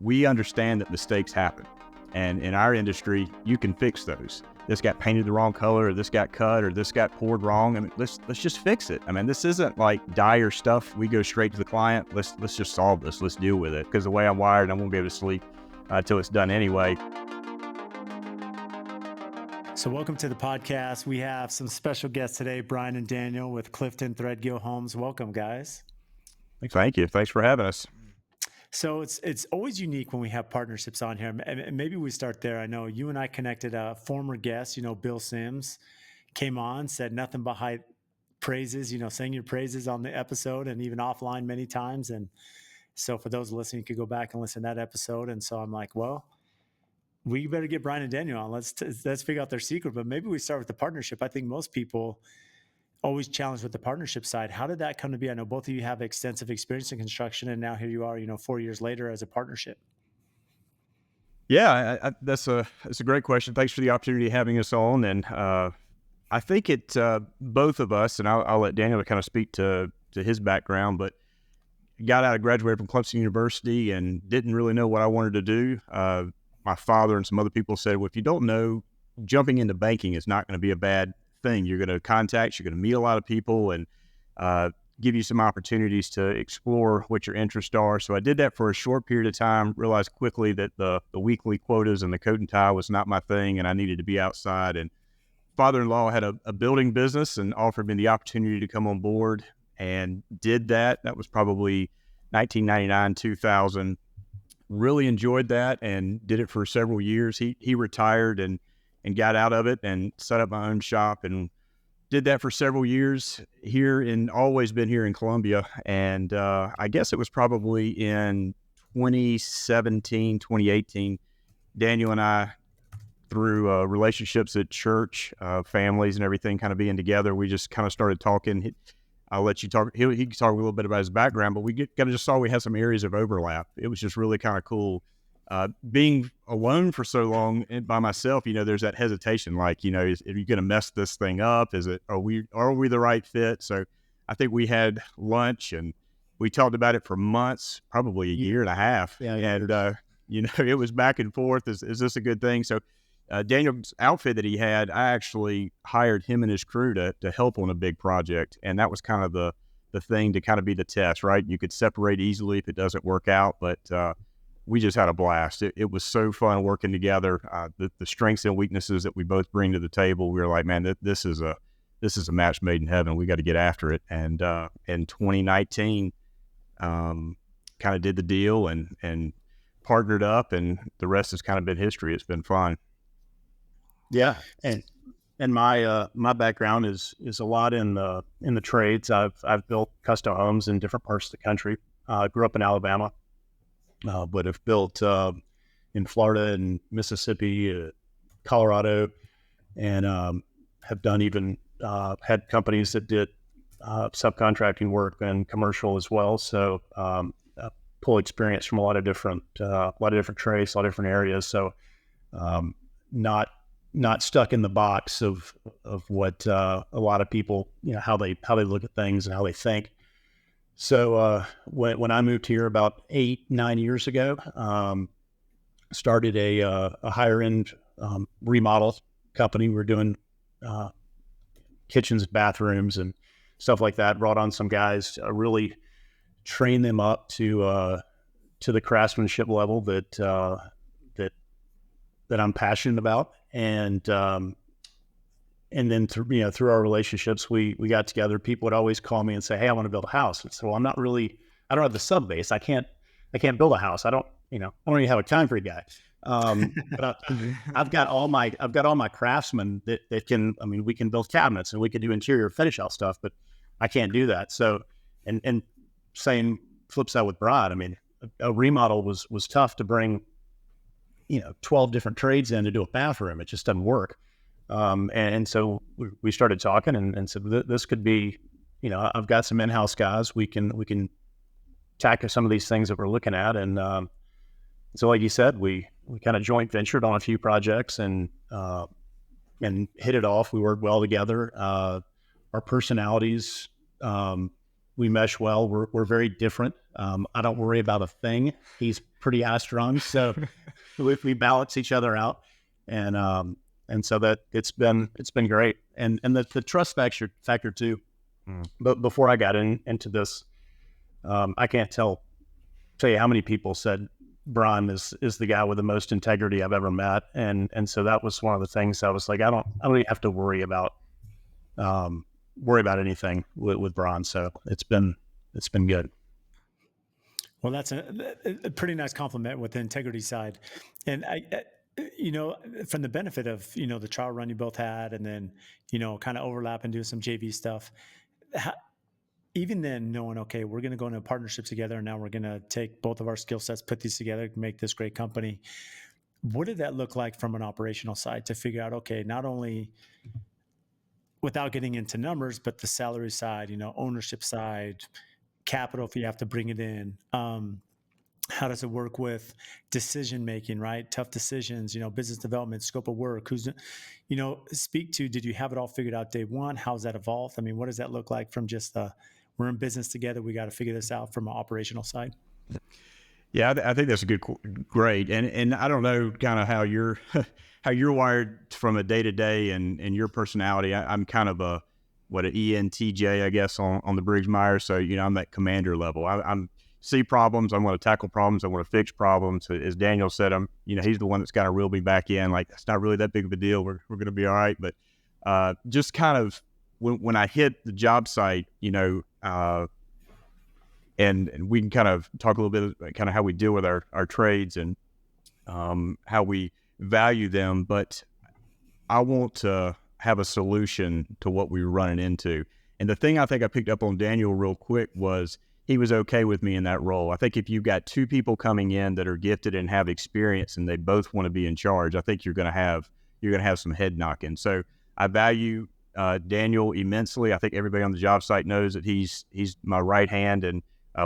we understand that mistakes happen. And in our industry, you can fix those. This got painted the wrong color, or this got cut, or this got poured wrong. I mean, let's just fix it. I mean, this isn't like dire stuff. We go straight to the client. Let's just solve this. Let's deal with it. Because the way I'm wired, I won't be able to sleep until it's done anyway. So welcome to the podcast. We have some special guests today, Bryan and Daniel with Clifton Threadgill Homes. Welcome, guys. Thank you. Thanks for having us. So it's always unique when we have partnerships on here. And maybe we start there. I know you and I connected a former guest, Bill Sims, came on, said nothing but high praises, sang your praises on the episode and even offline many times. And so for those listening, you could go back and listen to that episode. And so I'm like, well, we better get Bryan and Daniel on. Let's figure out their secret. But maybe we start with the partnership. I think most people always challenged with the partnership side. How did that come to be? I know both of you have extensive experience in construction, and now here you are, 4 years later as a partnership. Yeah, that's a great question. Thanks for the opportunity of having us on. And I think both of us, and I'll let Daniel kind of speak to his background, but graduated from Clemson University and didn't really know what I wanted to do. My father and some other people said, well, if you don't know, jumping into banking is not going to be a bad thing. You're going to contacts, you're going to meet a lot of people, and give you some opportunities to explore what your interests are. So I did that for a short period of time, realized quickly that the weekly quotas and the coat and tie was not my thing, and I needed to be outside. And father-in-law had a building business and offered me the opportunity to come on board, and did that. That was probably 1999, 2000. Really enjoyed that and did it for several years. He retired and got out of it and set up my own shop and did that for several years here, and always been here in Columbia. And I guess it was probably in 2017, 2018, Daniel and I, through relationships at church, families and everything kind of being together, we just kind of started talking. I'll let you talk. He can talk a little bit about his background, but we kind of just saw we had some areas of overlap. It was just really kind of cool. Being alone for so long and by myself, there's that hesitation, like, are you going to mess this thing up? Are we the right fit? So I think we had lunch and we talked about it for months, probably a year and a half. Yeah, and, it was back and forth. Is this a good thing? So Daniel's outfit that he had, I actually hired him and his crew to help on a big project. And that was kind of the thing to kind of be the test, right? You could separate easily if it doesn't work out, but we just had a blast. It was so fun working together. The strengths and weaknesses that we both bring to the table, we were like, man, this is a match made in heaven. We got to get after it. And in 2019, kind of did the deal and partnered up, and the rest has kind of been history. It's been fun. Yeah, and my background is a lot in the trades. I've built custom homes in different parts of the country. Grew up in Alabama, but have built in Florida and Mississippi, Colorado, and have done even had companies that did subcontracting work and commercial as well. So pull experience from a lot of different trades, a lot of different areas. So not stuck in the box of what a lot of people, how they look at things and how they think. So when I moved here about 8-9 years ago, started a higher end remodel company. We're doing kitchens, bathrooms, and stuff like that. Brought on some guys, really train them up to the craftsmanship level that I'm passionate about. And then through our relationships, we got together. People would always call me and say, "Hey, I want to build a house." And so, well, I don't have the sub base. I can't build a house. I don't even have a concrete guy. But I've got all my craftsmen that can, we can build cabinets and we can do interior finish out stuff, but I can't do that. So, and same flip side with Brad. A remodel was tough to bring, 12 different trades in to do a bathroom. It just doesn't work. And so we started talking and said, this could be, I've got some in-house guys. We can tackle some of these things that we're looking at. And so like you said, we kind of joint ventured on a few projects and hit it off. We worked well together. Our personalities we mesh well. We're very different. I don't worry about a thing. He's pretty high strung, so we balance each other out, and so that it's been great. And the trust factor too. But before I got into this, I can't tell you how many people said Bryan is the guy with the most integrity I've ever met, and so that was one of the things I was like, I don't even have to worry about anything with Bryan. So it's been good. Well, that's a pretty nice compliment with the integrity side. And from the benefit of, the trial run you both had, and then, kind of overlap and do some JV stuff. Even then knowing, okay, we're going to go into a partnership together, and now we're going to take both of our skill sets, put these together, make this great company. What did that look like from an operational side to figure out, okay, not only without getting into numbers, but the salary side, ownership side, capital, if you have to bring it in, how does it work with decision making, right? Tough decisions, business development, scope of work, speak to, did you have it all figured out day one? How's that evolved? I mean, what does that look like from just we're in business together, we got to figure this out from an operational side? Yeah, I think that's great. And I don't know kind of how you're wired from a day to day and your personality. I'm kind of an ENTJ, I guess, on the Briggs Myers. So, I'm that commander level. I'm see problems. I'm going to tackle problems. I want to fix problems. As Daniel said, he's the one that's got to reel me back in. Like, it's not really that big of a deal. We're going to be all right. But just kind of when I hit the job site, and we can kind of talk a little bit about kind of how we deal with our trades and how we value them. But I want to have a solution to what we were running into. And the thing I think I picked up on Daniel real quick was he was okay with me in that role. I think if you've got two people coming in that are gifted and have experience and they both want to be in charge, I think you're going to have some head knocking. So I value Daniel immensely. I think everybody on the job site knows that he's my right hand, and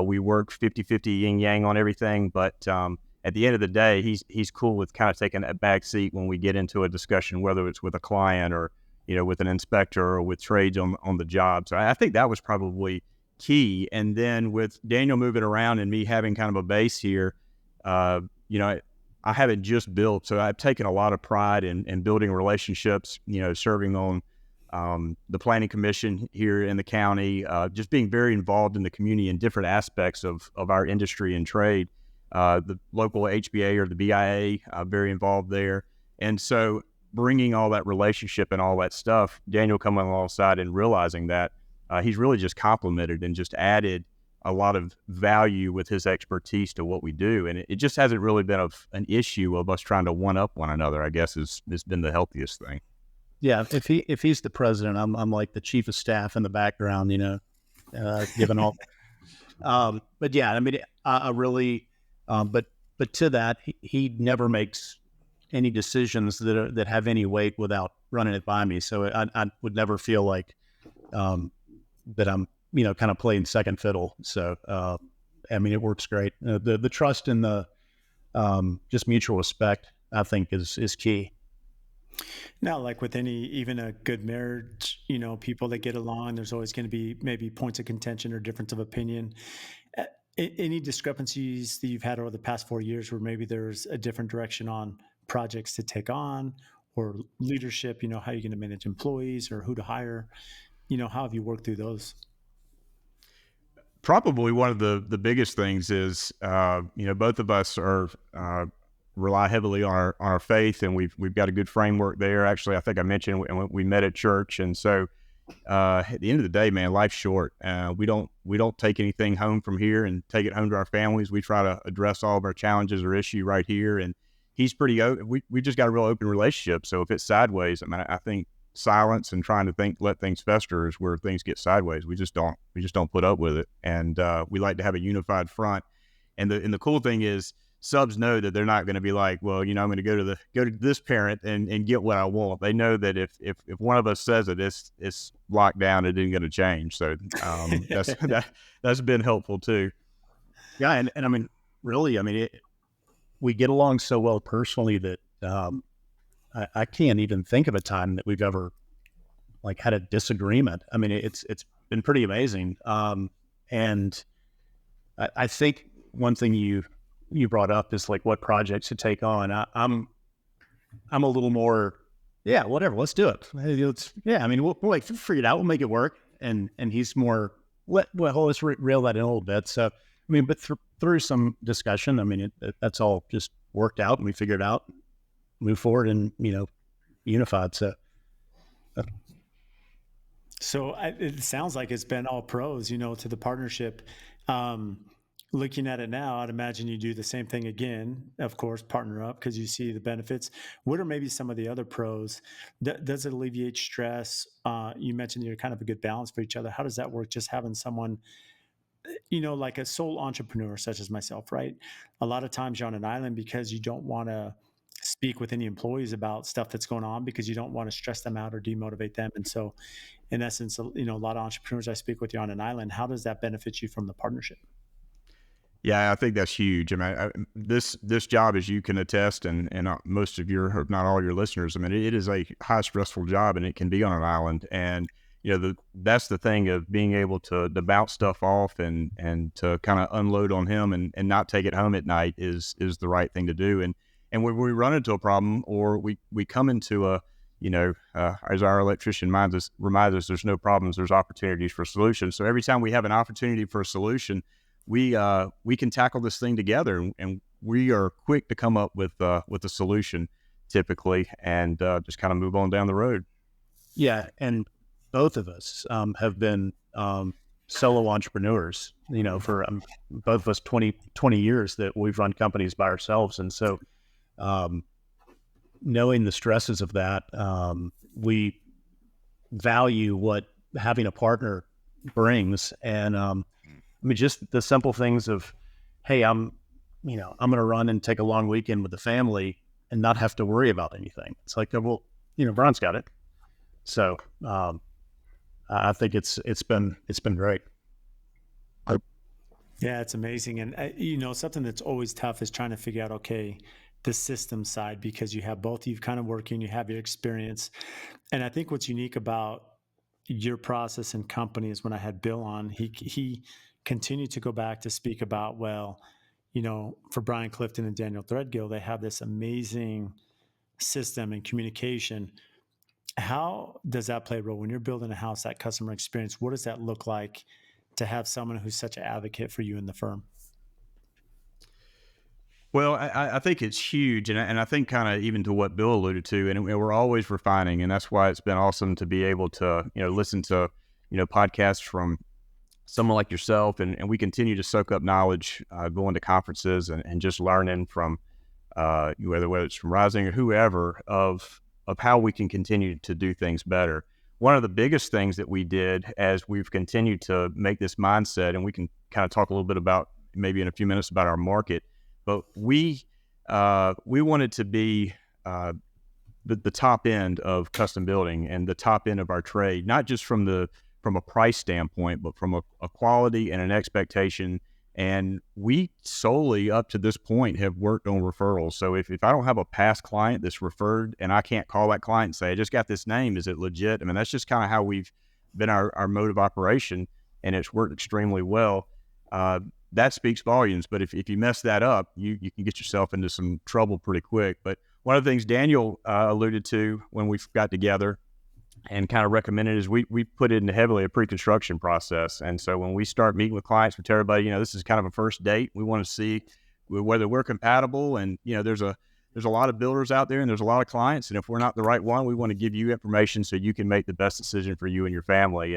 we work 50-50 yin yang on everything. But at the end of the day, he's cool with kind of taking a back seat when we get into a discussion, whether it's with a client or with an inspector or with trades on the job. So I think that was probably key. And then with Daniel moving around and me having kind of a base here, I haven't just built, so I've taken a lot of pride in building relationships, serving on the planning commission here in the county, just being very involved in the community in different aspects of our industry and trade. The local HBA or the BIA, very involved there. And so bringing all that relationship and all that stuff, Daniel coming alongside and realizing that, he's really just complemented and just added a lot of value with his expertise to what we do. And it just hasn't really been an issue of us trying to one up one another, I guess, has been the healthiest thing. Yeah. If he's the president, I'm like the chief of staff in the background, giving all, but yeah, I mean, I really, but to that, he never makes any decisions that have any weight without running it by me. So I would never feel like, that I'm, kind of playing second fiddle. So, I mean, it works great. The trust and the just mutual respect, I think, is key. Now, like with even a good marriage, people that get along, there's always going to be maybe points of contention or difference of opinion. Any discrepancies that you've had over the past 4 years where maybe there's a different direction on projects to take on or leadership, how you're going to manage employees or who to hire? How have you worked through those? Probably one of the biggest things is, both of us are rely heavily on our faith, and we've got a good framework there. Actually, I think I mentioned we met at church, and so at the end of the day, man, life's short. We don't take anything home from here and take it home to our families. We try to address all of our challenges or issue right here, and he's pretty open. We just got a real open relationship. So if it's sideways, I mean, I think silence and trying to let things fester is where things get sideways. We just don't put up with it. And we like to have a unified front. And the cool thing is subs know that they're not going to be like, well, I'm going to go to this parent and get what I want. They know that if one of us says it, it's locked down. It isn't going to change. So that's been helpful too. Yeah. And I mean, really, we get along so well personally that, I can't even think of a time that we've ever had a disagreement. I mean, it's been pretty amazing. And I think one thing you brought up is like what projects to take on. I'm a little more, yeah, whatever, let's do it. I mean, we'll like figure it out. We'll make it work. And he's more, let's reel that in a little bit. So, I mean, but through some discussion, I mean, that's all just worked out and we figured it out, move forward and, unified. So. So it sounds like it's been all pros, to the partnership. Looking at it now, I'd imagine you do the same thing again, of course, partner up because you see the benefits. What are maybe some of the other pros? Does it alleviate stress? You mentioned you're kind of a good balance for each other. How does that work? Just having someone, like a sole entrepreneur such as myself, right? A lot of times you're on an island because you don't want to speak with any employees about stuff that's going on because you don't want to stress them out or demotivate them. And so in essence, a lot of entrepreneurs I speak with, you on an island. How does that benefit you from the partnership? Yeah, I think that's huge. I mean, this job, as you can attest, and most of your, if not all your listeners, I mean, it is a high stressful job, and it can be on an island. And that's the thing of being able to bounce stuff off and to kind of unload on him and not take it home at night is the right thing to do. And when we run into a problem or we come into a as our electrician reminds us, there's no problems, there's opportunities for solutions. So every time we have an opportunity for a solution, we can tackle this thing together, and we are quick to come up with a solution typically, and just kind of move on down the road. Yeah, and both of us have been solo entrepreneurs. For both of us 20 years that we've run companies by ourselves, and so knowing the stresses of that, we value what having a partner brings, and I mean, just the simple things of, hey, I'm going to run and take a long weekend with the family and not have to worry about anything. It's like, well, Brian's got it. So I think it's been great. Yeah, it's amazing. And, something that's always tough is trying to figure out, okay, the system side, because you have both of you kind of working, you have your experience. And I think what's unique about your process and company is when I had Bill on, he continued to go back to speak about, for Bryan Clifton and Daniel Threadgill, they have this amazing system and communication. How does that play a role when you're building a house, that customer experience? What does that look like to have someone who's such an advocate for you in the firm? Well, I think it's huge, and I think kind of even to what Bill alluded to, and we're always refining, and that's why it's been awesome to be able to listen to podcasts from someone like yourself, and we continue to soak up knowledge, going to conferences and just learning from whether it's from Rising or whoever of how we can continue to do things better. One of the biggest things that we did as we've continued to make this mindset, and we can kind of talk a little bit about maybe in a few minutes about our market, but we wanted to be the top end of custom building and the top end of our trade, not just from a price standpoint, but from a quality and an expectation. And we solely up to this point have worked on referrals. So if I don't have a past client that's referred and I can't call that client and say, I just got this name, is it legit? I mean, that's just kind of how we've been our mode of operation, and it's worked extremely well. That speaks volumes, but if you mess that up, you can get yourself into some trouble pretty quick. But one of the things Daniel alluded to when we got together and kind of recommended is we put in heavily a pre-construction process. And so when we start meeting with clients, we tell everybody, this is kind of a first date. We want to see whether we're compatible. And, there's a lot of builders out there and there's a lot of clients. And if we're not the right one, we want to give you information so you can make the best decision for you and your family.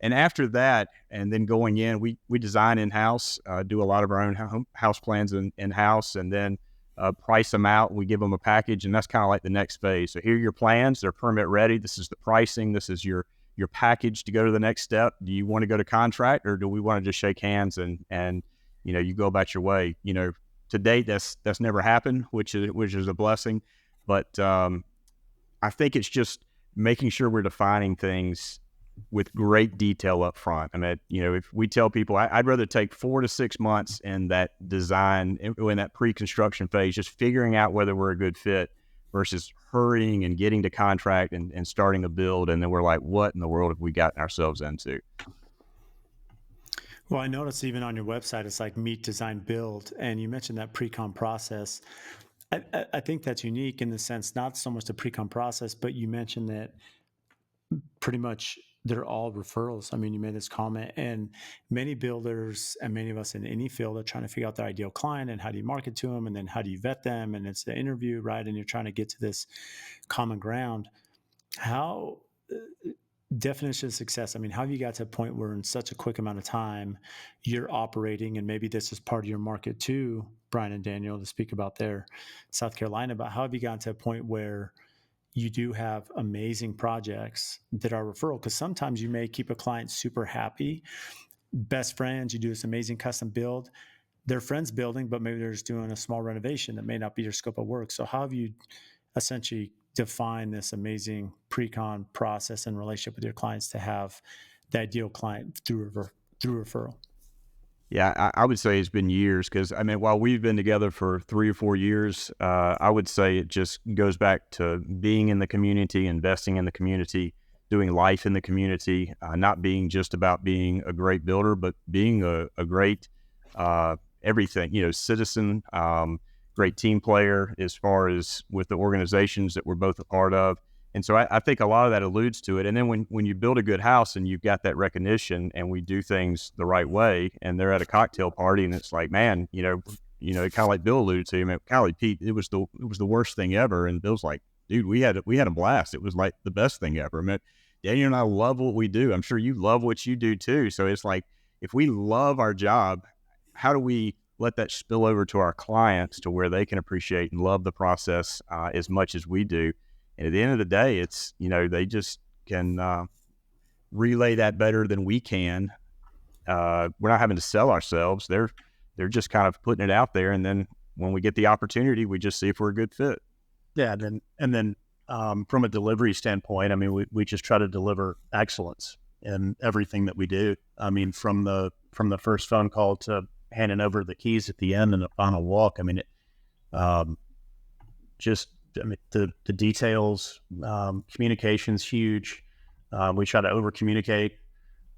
And after that, and then going in, we design in-house, do a lot of our own house plans in-house, and then price them out. We give them a package, and that's kind of like the next phase. So here are your plans. They're permit ready. This is the pricing. This is your package to go to the next step. Do you want to go to contract, or do we want to just shake hands and you go about your way? To date, that's never happened, which is a blessing. But I think it's just making sure we're defining things with great detail up front. I mean, if we tell people, I'd rather take 4 to 6 months in that design, in that pre-construction phase, just figuring out whether we're a good fit versus hurrying and getting to contract and starting a build. And then we're like, what in the world have we gotten ourselves into? Well, I noticed even on your website, it's like meet, design, build, and you mentioned that pre-con process. I think that's unique in the sense, not so much the pre-con process, but you mentioned that pretty much they're all referrals. I mean, you made this comment, and many builders and many of us in any field are trying to figure out their ideal client and how do you market to them, and then how do you vet them, and it's the interview, right? And you're trying to get to this common ground. How definition of success? I mean, how have you got to a point where in such a quick amount of time you're operating, and maybe this is part of your market too, Bryan and Daniel, to speak about their South Carolina, but how have you gotten to a point where you do have amazing projects that are referral? Because sometimes you may keep a client super happy, best friends, you do this amazing custom build, their friends building, but maybe they're just doing a small renovation that may not be your scope of work. So how have you essentially defined this amazing pre-con process and relationship with your clients to have the ideal client through referral? Yeah, I would say it's been years because, I mean, while we've been together for 3 or 4 years, I would say it just goes back to being in the community, investing in the community, doing life in the community, not being just about being a great builder, but being a great everything, citizen, great team player as far as with the organizations that we're both a part of. And so I think a lot of that alludes to it. And then when you build a good house and you've got that recognition and we do things the right way and they're at a cocktail party and it's like, man, kind of like Bill alluded to, I mean, golly, Pete, it was the worst thing ever. And Bill's like, dude, we had a blast. It was like the best thing ever. I mean, Daniel and I love what we do. I'm sure you love what you do too. So it's like, if we love our job, how do we let that spill over to our clients to where they can appreciate and love the process as much as we do? And at the end of the day, it's, they just can relay that better than we can. We're not having to sell ourselves. They're just kind of putting it out there. And then when we get the opportunity, we just see if we're a good fit. Yeah. And then from a delivery standpoint, I mean, we just try to deliver excellence in everything that we do. I mean, from the first phone call to handing over the keys at the end and the final walk. I mean, the details, communication's huge. We try to over communicate,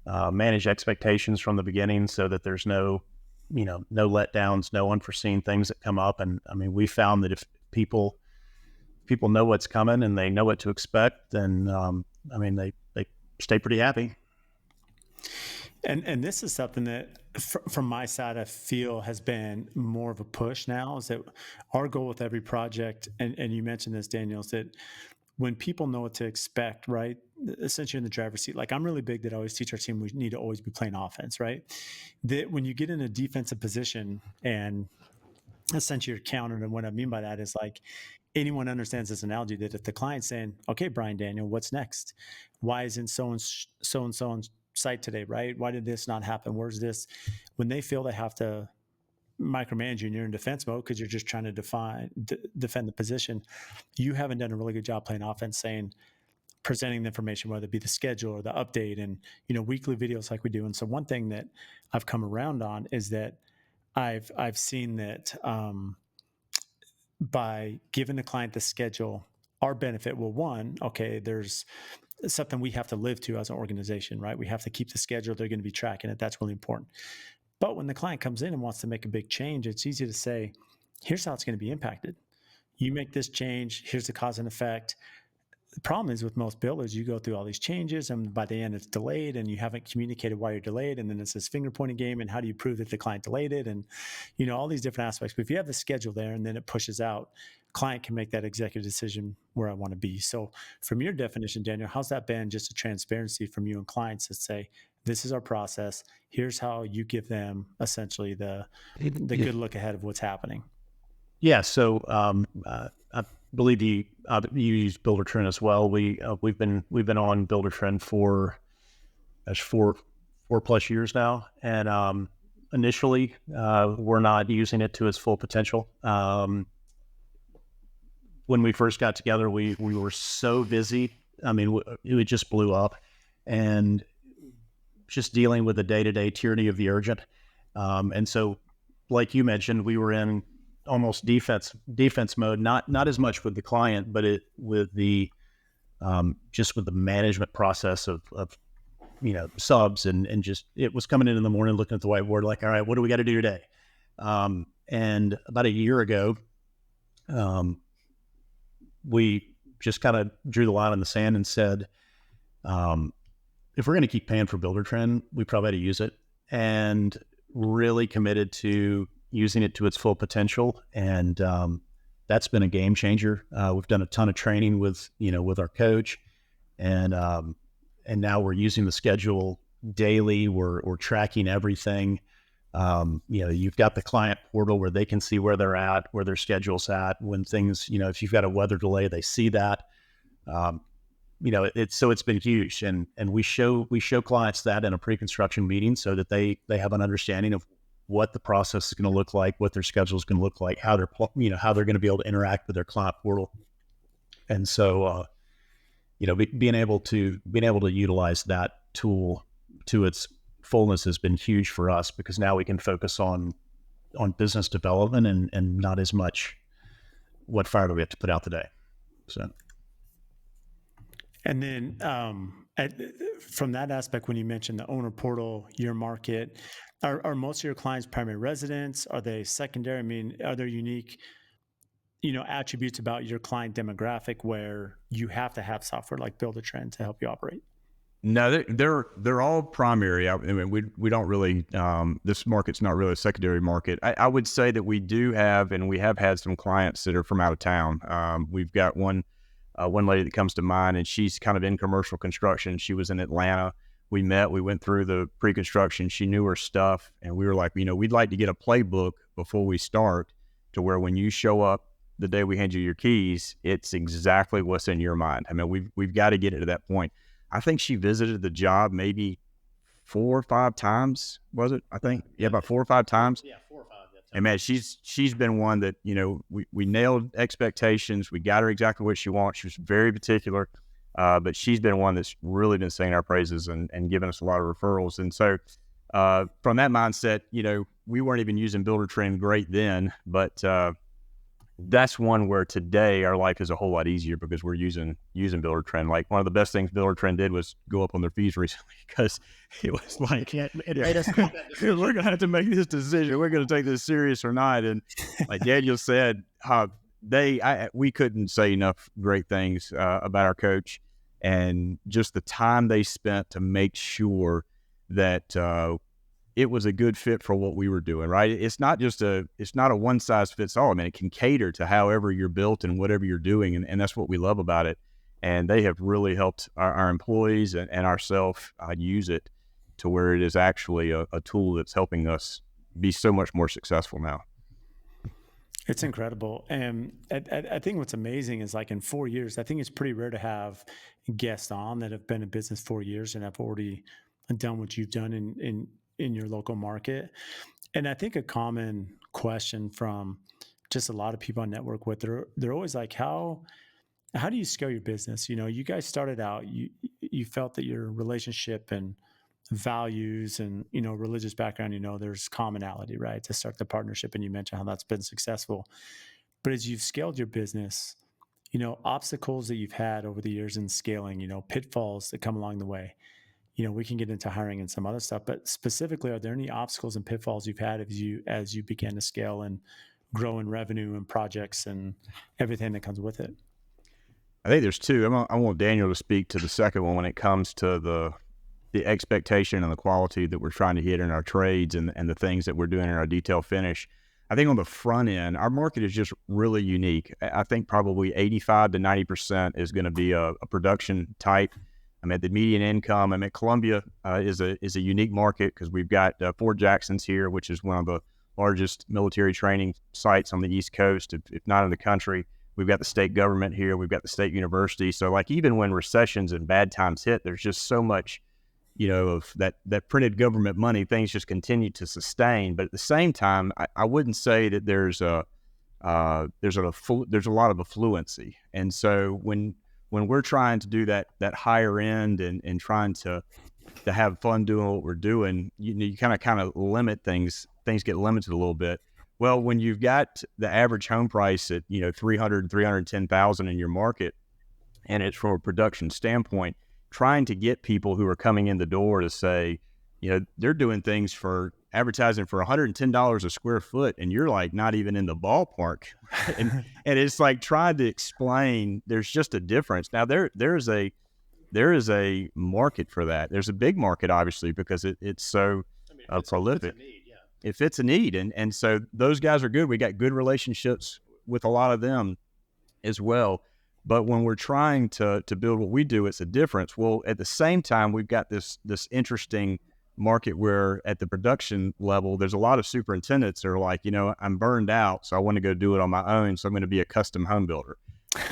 manage expectations from the beginning so that there's no letdowns, no unforeseen things that come up. And I mean, we found that if people know what's coming and they know what to expect, then, I mean, they stay pretty happy. And this is something that from my side, I feel has been more of a push now, is that our goal with every project, and you mentioned this, Daniel, is that when people know what to expect, right? Essentially in the driver's seat, like I'm really big that I always teach our team, we need to always be playing offense, right? That when you get in a defensive position and essentially you're countered, and what I mean by that is like anyone understands this analogy that if the client's saying, okay, Bryan Daniel, what's next? Why isn't so and so on site today, right? Why did this not happen? Where's this? When they feel they have to micromanage you and you're in defense mode because you're just trying to defend the position, you haven't done a really good job playing offense, presenting the information, whether it be the schedule or the update and, weekly videos like we do. And so one thing that I've come around on is that I've seen that by giving the client the schedule, our benefit will, one, okay, there's something we have to live to as an organization, right? We have to keep the schedule. They're going to be tracking it. That's really important. But when the client comes in and wants to make a big change, it's easy to say, here's how it's going to be impacted. You make this change, here's the cause and effect. The problem is with most builders, you go through all these changes and by the end it's delayed and you haven't communicated why you're delayed. And then it's this finger pointing game and how do you prove that the client delayed it? And, all these different aspects. But if you have the schedule there and then it pushes out, client can make that executive decision where I want to be. So from your definition, Daniel, how's that been just a transparency from you and clients that say, this is our process. Here's how you give them essentially the good look ahead of what's happening. Yeah. So, I believe you use Builder-Trend as well. We've been on Builder-Trend for 4+ years now. And, initially, we're not using it to its full potential. When we first got together, we were so busy. I mean, it just blew up and just dealing with the day-to-day tyranny of the urgent. And so, like you mentioned, we were in almost defense mode, not as much with the client, but with the just with the management process of subs and just, it was coming in the morning, looking at the whiteboard, like, all right, what do we got to do today? And about a year ago, we just kind of drew the line in the sand and said, if we're going to keep paying for Builder we probably ought to use it, and really committed to using it to its full potential. And that's been a game changer. We've done a ton of training with our coach, and now we're using the schedule daily. We're tracking everything. You've got the client portal where they can see where they're at, where their schedule's at, when things, if you've got a weather delay, they see that. It's been huge, and we show clients that in a pre-construction meeting so that they have an understanding of what the process is going to look like, what their schedule is going to look like, how they're going to be able to interact with their client portal. And so, being able to utilize that tool to its fullness has been huge for us, because now we can focus on business development and not as much what fire do we have to put out today. So. And then from that aspect, when you mentioned the owner portal, your market, are most of your clients primary residents? Are they secondary? I mean, are there unique, attributes about your client demographic where you have to have software like Builder-Trend to help you operate? No, they're all primary. I mean, we don't really, this market's not really a secondary market. I would say that we do have, and we have had some clients that are from out of town. We've got one lady that comes to mind, and she's kind of in commercial construction. She was in Atlanta. We went through the pre-construction. She knew her stuff, and we were like, we'd like to get a playbook before we start, to where when you show up the day we hand you your keys, it's exactly what's in your mind. I mean, we've got to get it to that point. I think she visited the job maybe 4 or 5 times, was it? I think, yeah, about 4 or 5 times. Yeah, 4 or 5. And man, she's been one that, we nailed expectations. We got her exactly what she wants. She was very particular, but she's been one that's really been singing our praises and giving us a lot of referrals. And so from that mindset, we weren't even using Builder-Trend great then, but that's one where today our life is a whole lot easier because we're using Builder-Trend. Like, one of the best things Builder-Trend did was go up on their fees recently, because it was like, it made us we're going to have to make this decision. We're going to take this serious or not. And like Daniel said, we couldn't say enough great things about our coach, and just the time they spent to make sure that it was a good fit for what we were doing, right? It's not a one size fits all. I mean, it can cater to however you're built and whatever you're doing. And that's what we love about it. And they have really helped our employees and ourselves use it to where it is actually a tool that's helping us be so much more successful now. It's incredible. And I think what's amazing is, like, in 4 years, I think it's pretty rare to have guests on that have been in business 4 years and have already done what you've done in your local market. And I think a common question from just a lot of people I network with, they're always like, how do you scale your business? You guys started out, you felt that your relationship and values and, religious background, there's commonality, right, to start the partnership. And you mentioned how that's been successful. But as you've scaled your business, obstacles that you've had over the years in scaling, pitfalls that come along the way. We can get into hiring and some other stuff, but specifically, are there any obstacles and pitfalls you've had as you began to scale and grow in revenue and projects and everything that comes with it? I think there's 2. I want Daniel to speak to the second one when it comes to the expectation and the quality that we're trying to hit in our trades and the things that we're doing in our detail finish. I think on the front end, our market is just really unique. I think probably 85 to 90% is going to be a production type. I mean, the median income, Columbia is a unique market because we've got Fort Jackson's here, which is one of the largest military training sites on the East Coast, if not in the country. We've got the state government here. We've got the state university. So, like, even when recessions and bad times hit, there's just so much, of that printed government money, things just continue to sustain. But at the same time, I wouldn't say that there's a lot of affluency. And so when we're trying to do that higher end and trying to have fun doing what we're doing, you kind of limit things get limited a little bit. Well, when you've got the average home price at, 310,000 in your market, and it's from a production standpoint, trying to get people who are coming in the door to say, they're doing things for advertising for $110 a square foot, and you're like not even in the ballpark. and it's like trying to explain there's just a difference. Now there is a market for that. There's a big market, obviously, because it's so prolific. It fits a need. And so those guys are good. We got good relationships with a lot of them as well. But when we're trying to build what we do, it's a difference. Well, at the same time, we've got this interesting market where at the production level, there's a lot of superintendents that are like, I'm burned out, so I want to go do it on my own. So I'm going to be a custom home builder.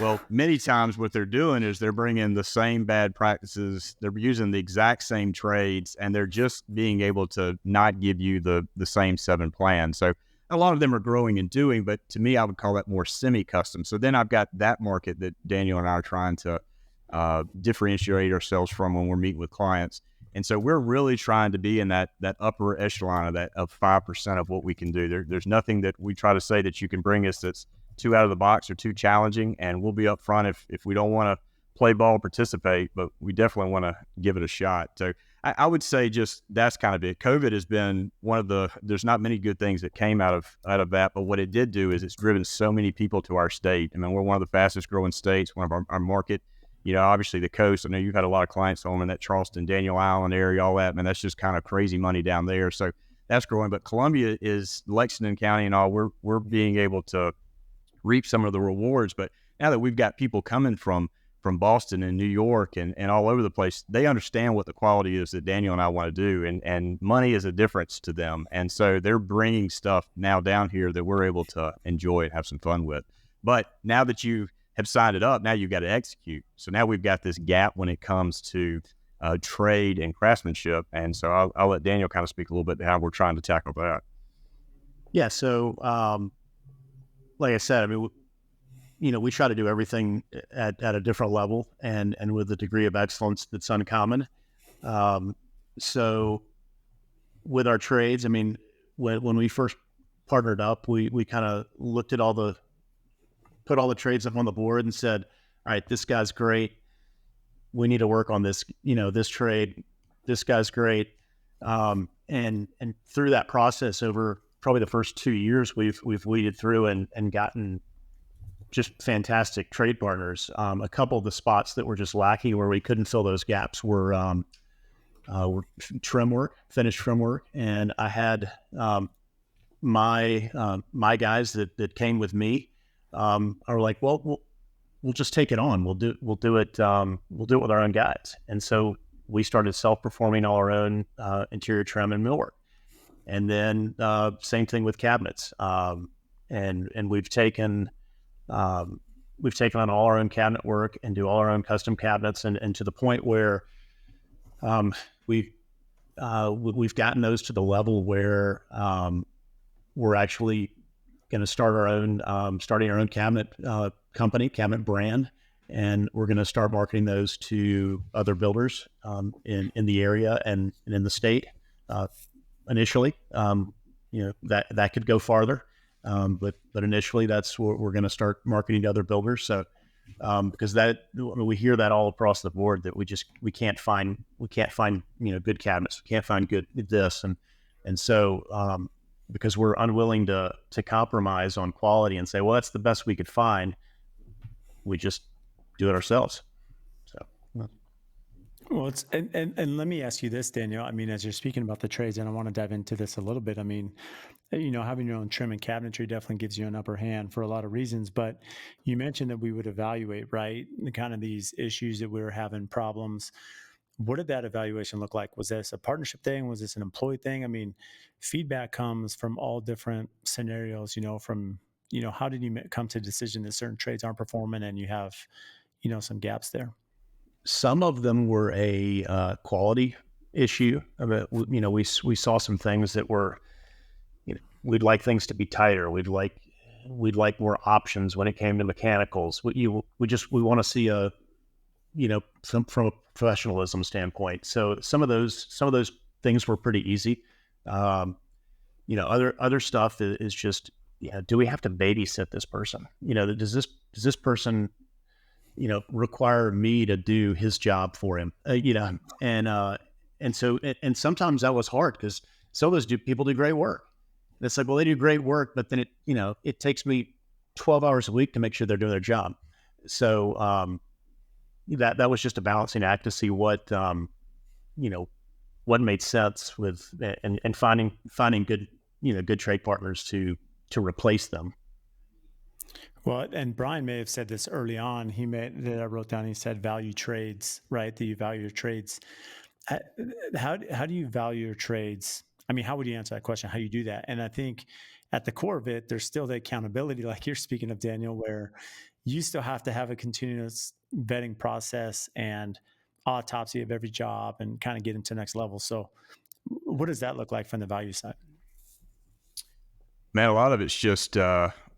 Well, many times what they're doing is they're bringing the same bad practices. They're using the exact same trades, and they're just being able to not give you the same 7 plans. So a lot of them are growing and doing, but to me, I would call that more semi-custom. So then I've got that market that Daniel and I are trying to differentiate ourselves from when we're meeting with clients. And so we're really trying to be in that upper echelon of 5% of what we can do. There's nothing that we try to say that you can bring us that's too out of the box or too challenging, and we'll be up front if we don't want to play ball, participate, but we definitely want to give it a shot. So I would say just that's kind of it. COVID has been there's not many good things that came out of that, but what it did do is it's driven so many people to our state. I mean, we're one of the fastest growing states, one of our market, obviously the coast. I know you've had a lot of clients home in that Charleston, Daniel Island area, all that, man, that's just kind of crazy money down there. So that's growing, but Columbia is Lexington County and all, we're being able to reap some of the rewards. But now that we've got people coming from Boston and New York and all over the place, they understand what the quality is that Daniel and I want to do. And money is a difference to them. And so they're bringing stuff now down here that we're able to enjoy and have some fun with. But now that you have signed it up, now you've got to execute. So now we've got this gap when it comes to trade and craftsmanship. And so I'll let Daniel kind of speak a little bit to how we're trying to tackle that. Yeah. So, like I said, I mean, we try to do everything at a different level and with a degree of excellence that's uncommon. So with our trades, I mean, when we first partnered up, we kind of looked at put all the trades up on the board and said, all right, this guy's great. We need to work on this, this trade. This guy's great. And through that process over probably the first 2 years, we've weeded through and gotten just fantastic trade partners. A couple of the spots that were just lacking where we couldn't fill those gaps were trim work, finished trim work. And I had my guys that came with me are like, well, we'll just take it on. We'll do it with our own guys. And so we started self-performing all our own interior trim and millwork. And then same thing with cabinets. And we've taken on all our own cabinet work and do all our own custom cabinets, and to the point where we've gotten those to the level where we're actually going to start starting our own cabinet company, cabinet brand, and we're going to start marketing those to other builders in the area and in the state initially. That could go farther. But initially that's what we're going to start marketing to other builders. So, because we hear that all across the board that we can't find, good cabinets. We can't find good this. And so, because we're unwilling to compromise on quality and say, well, that's the best we could find, we just do it ourselves. So. Well, and let me ask you this, Daniel. I mean, as you're speaking about the trades, and I want to dive into this a little bit. I mean, having your own trim and cabinetry definitely gives you an upper hand for a lot of reasons. But you mentioned that we would evaluate, right, the kind of these issues that we were having problems. What did that evaluation look like? Was this a partnership thing? Was this an employee thing? I mean, feedback comes from all different scenarios. From how did you come to the decision that certain trades aren't performing, and you have, some gaps there? Some of them were a quality issue. We saw some things that were, we'd like things to be tighter. We'd like more options when it came to mechanicals. We want to see from a professionalism standpoint. So some of those things were pretty easy. Other stuff is just, do we have to babysit this person? Does this person require me to do his job for him, and so, and sometimes that was hard because some of those people do great work. And it's like, well, they do great work, but then it takes me 12 hours a week to make sure they're doing their job. So, that was just a balancing act to see what made sense with, and finding good, good trade partners to replace them. Well, and Bryan may have said this early on. That I wrote down. He said, "Value trades," right? That you value your trades. How do you value your trades? I mean, how would you answer that question? How do you do that? And I think at the core of it, there's still the accountability, like you're speaking of, Daniel, where you still have to have a continuous vetting process and autopsy of every job and kind of get into the next level. So, what does that look like from the value side? Man, a lot of it's just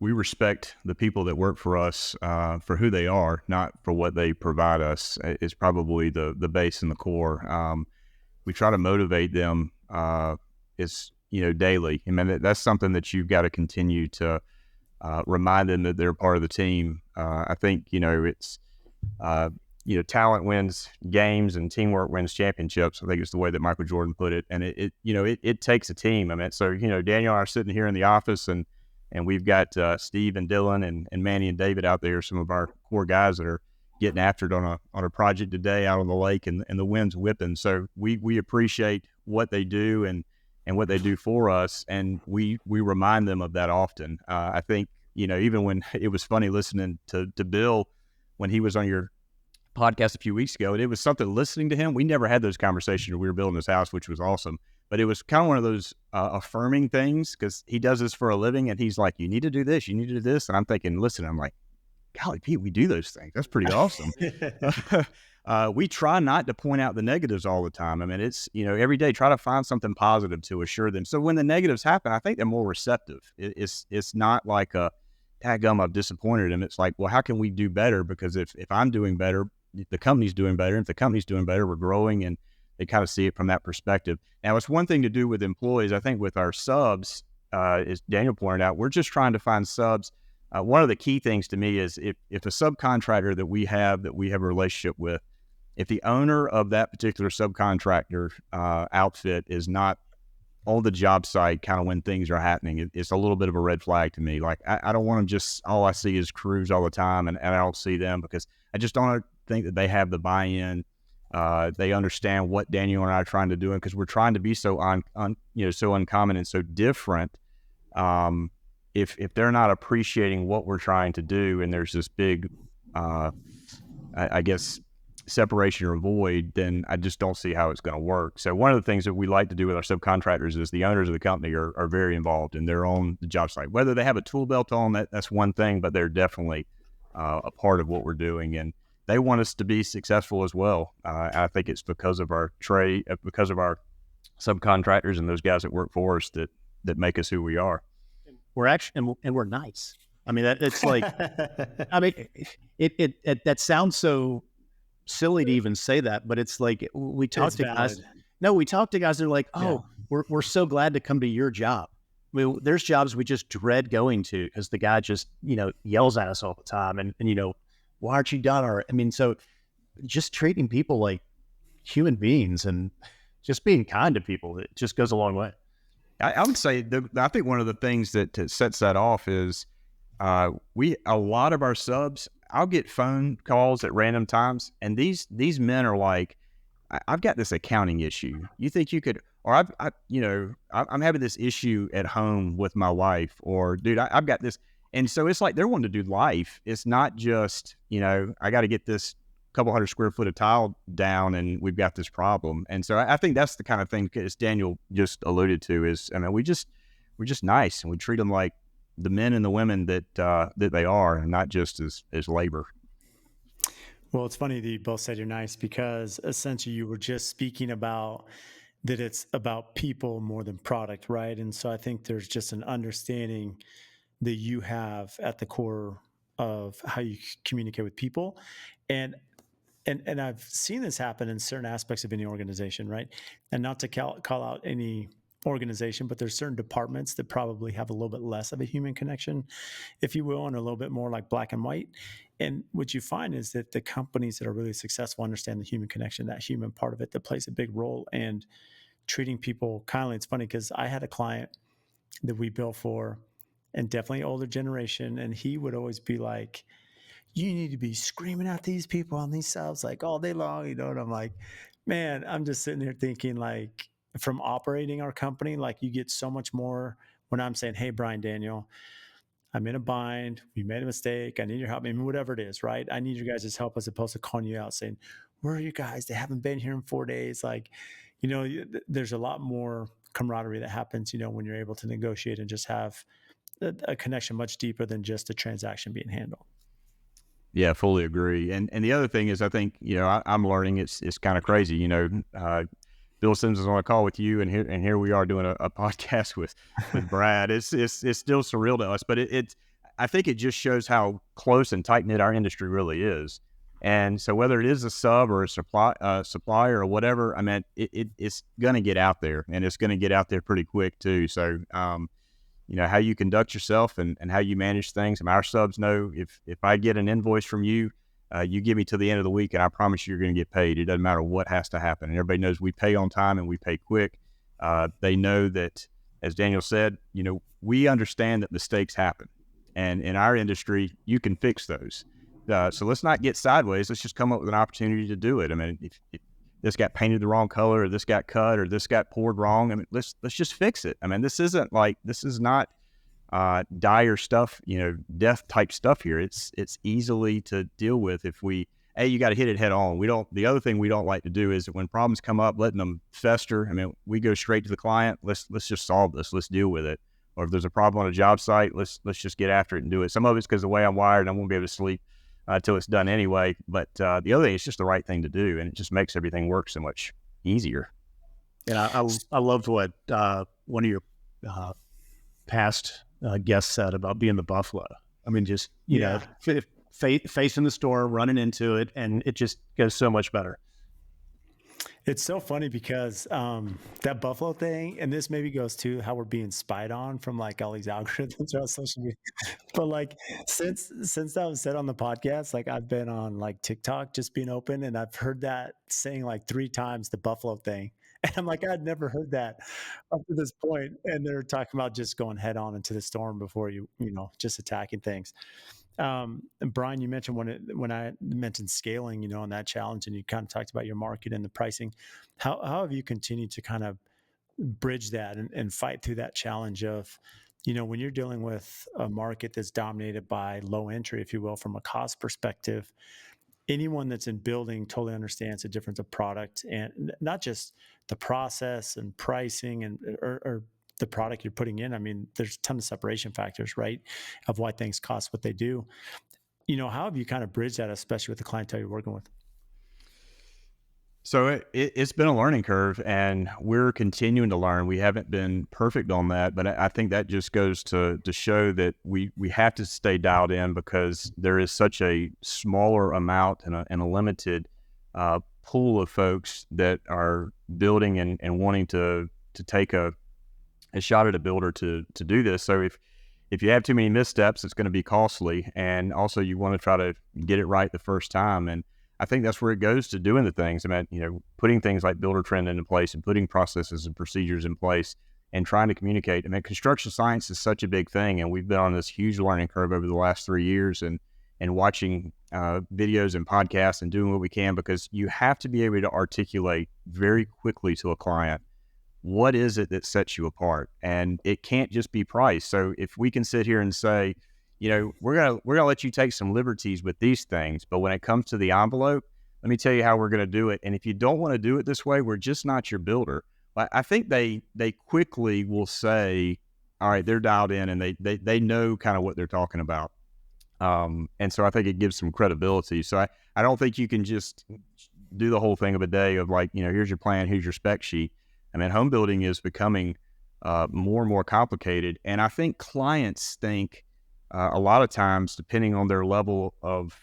we respect the people that work for us for who they are, not for what they provide us. Is probably the base and the core. We try to motivate them daily. I mean, that's something that you've got to continue to remind them that they're part of the team. I think it's talent wins games and teamwork wins championships. I think it's the way that Michael Jordan put it. And it takes a team. I mean, so, Daniel and I are sitting here in the office and we've got Steve and Dylan and Manny and David out there, some of our core guys that are getting after it on a project today out on the lake, and the wind's whipping. So we appreciate what they do and what they do for us. And we remind them of that often. I think, even when it was funny listening to Bill, when he was on your podcast a few weeks ago, and it was something listening to him. We never had those conversations when we were building this house, which was awesome. But it was kind of one of those affirming things, because he does this for a living, and he's like, you need to do this, you need to do this. And I'm thinking, listen, I'm like, golly, Pete, we do those things. That's pretty awesome. We try not to point out the negatives all the time. I mean, it's, every day, try to find something positive to assure them. So when the negatives happen, I think they're more receptive. It's not like dadgum, I've disappointed them. It's like, well, how can we do better? Because if I'm doing better, the company's doing better. If the company's doing better, we're growing, and they kind of see it from that perspective. Now, it's one thing to do with employees. I think with our subs, as Daniel pointed out, we're just trying to find subs. One of the key things to me is if a subcontractor that we have a relationship with, if the owner of that particular subcontractor outfit is not on the job site kind of when things are happening, it's a little bit of a red flag to me. Like, I don't want them just, all I see is crews all the time, and I don't see them, because I just don't think that they have the buy-in. They understand what Daniel and I are trying to do, because we're trying to be so so uncommon and so different. If they're not appreciating what we're trying to do, and there's this big, I guess, separation or void, then I just don't see how it's going to work. So one of the things that we like to do with our subcontractors is the owners of the company are very involved, and they're on the job site. Whether they have a tool belt on, that's one thing, but they're definitely a part of what we're doing, and they want us to be successful as well. I think it's because of our trade, because of our subcontractors and those guys that work for us that make us who we are. We're actually, and we're nice. I mean, it's like, I mean, it that sounds so silly to even say that, but it's like, we talk to guys. No, we talk to guys that are like, oh, yeah, we're so glad to come to your job. I mean, there's jobs we just dread going to because the guy just, yells at us all the time. And why aren't you done? Or, I mean, so just treating people like human beings and just being kind to people, it just goes a long way. I would say I think one of the things that sets that off is a lot of our subs, I'll get phone calls at random times, and these men are like, I've got this accounting issue. You think you could, or I'm having this issue at home with my wife, or dude, I've got this. And so it's like they're wanting to do life. It's not just, I got to get this couple 100 square foot of tile down and we've got this problem. And so I think that's the kind of thing, as Daniel just alluded to, is, I mean, we're just nice, and we treat them like the men and the women that they are, and not just as labor. Well, it's funny that you both said you're nice, because essentially you were just speaking about that it's about people more than product, right? And so I think there's just an understanding that you have at the core of how you communicate with people. And I've seen this happen in certain aspects of any organization, right? And not to call out any organization, but there's certain departments that probably have a little bit less of a human connection, if you will, and a little bit more like black and white. And what you find is that the companies that are really successful understand the human connection, that human part of it that plays a big role, and treating people kindly. It's funny because I had a client that we built for, and definitely older generation, and he would always be like, you need to be screaming at these people on these subs like all day long, you know. And I'm like, man, I'm just sitting here thinking, like, from operating our company, like, you get so much more when I'm saying, hey, Bryan Daniel, I'm in a bind, we made a mistake, I need your help. I mean, whatever it is, right? I need your guys' help, as opposed to calling you out saying, where are you guys? They haven't been here in 4 days. Like, you know, there's a lot more camaraderie that happens, you know, when you're able to negotiate and just have a connection much deeper than just a transaction being handled. Yeah, fully agree. And the other thing is, I think, you know, I'm learning it's kind of crazy. You know, Bill Sims is on a call with you, and here we are doing a podcast with Brad. It's still surreal to us, but I think it just shows how close and tight knit our industry really is. And so whether it is a sub or a supplier or whatever, I mean, it's going to get out there, and it's going to get out there pretty quick too. So, you know, how you conduct yourself and how you manage things. I mean, our subs know if I get an invoice from you, you give me till the end of the week, and I promise you're going to get paid. It doesn't matter what has to happen. And everybody knows we pay on time and we pay quick. They know that, as Daniel said, you know, we understand that mistakes happen. And in our industry, you can fix those. So let's not get sideways. Let's just come up with an opportunity to do it. I mean, if this got painted the wrong color, or this got cut, or this got poured wrong, I mean, let's just fix it. I mean, this is not dire stuff, you know, death type stuff here. It's easily to deal with if you got to hit it head on. The other thing we don't like to do is that when problems come up, letting them fester. I mean, we go straight to the client. Let's just solve this. Let's deal with it. Or if there's a problem on a job site, let's just get after it and do it. Some of it's because the way I'm wired, I won't be able to sleep until it's done anyway. But the other thing, it's just the right thing to do, and it just makes everything work so much easier. And I loved what one of your past guests said about being the buffalo. I mean, just you know, facing the storm, running into it, and it just goes so much better. It's so funny because that Buffalo thing, and this maybe goes to how we're being spied on from like all these algorithms on social media. But like since that was said on the podcast, like I've been on like TikTok just being open, and I've heard that saying like 3 times, the Buffalo thing. And I'm like, I'd never heard that up to this point. And they're talking about just going head on into the storm before you know, just attacking things. And Bryan, you mentioned when I mentioned scaling, you know, on that challenge, and you kind of talked about your market and the pricing. How have you continued to kind of bridge that and fight through that challenge of, you know, when you're dealing with a market that's dominated by low entry, if you will, from a cost perspective? Anyone that's in building totally understands the difference of product, and not just the process and pricing or the product you're putting in. I mean, there's a ton of separation factors, right, of why things cost what they do. You know, how have you kind of bridged that, especially with the clientele you're working with? So it's been a learning curve, and we're continuing to learn. We haven't been perfect on that, but I think that just goes to show that we have to stay dialed in, because there is such a smaller amount and a limited pool of folks that are building and wanting to take a shot at a builder to do this. So if you have too many missteps, it's going to be costly, and also you want to try to get it right the first time. And I think that's where it goes to doing the things. I mean, you know, putting things like Builder Trend into place and putting processes and procedures in place and trying to communicate. I mean, construction science is such a big thing, and we've been on this huge learning curve over the last 3 years, and watching videos and podcasts and doing what we can, because you have to be able to articulate very quickly to a client, what is it that sets you apart? And it can't just be price. So if we can sit here and say, you know, we're gonna let you take some liberties with these things, but when it comes to the envelope, let me tell you how we're gonna do it. And if you don't want to do it this way, we're just not your builder. I think they quickly will say, all right, they're dialed in, and they know kind of what they're talking about. And so I think it gives some credibility. So I don't think you can just do the whole thing of a day of like, you know, here's your plan, here's your spec sheet. I mean, home building is becoming more and more complicated. And I think clients think a lot of times, depending on their level of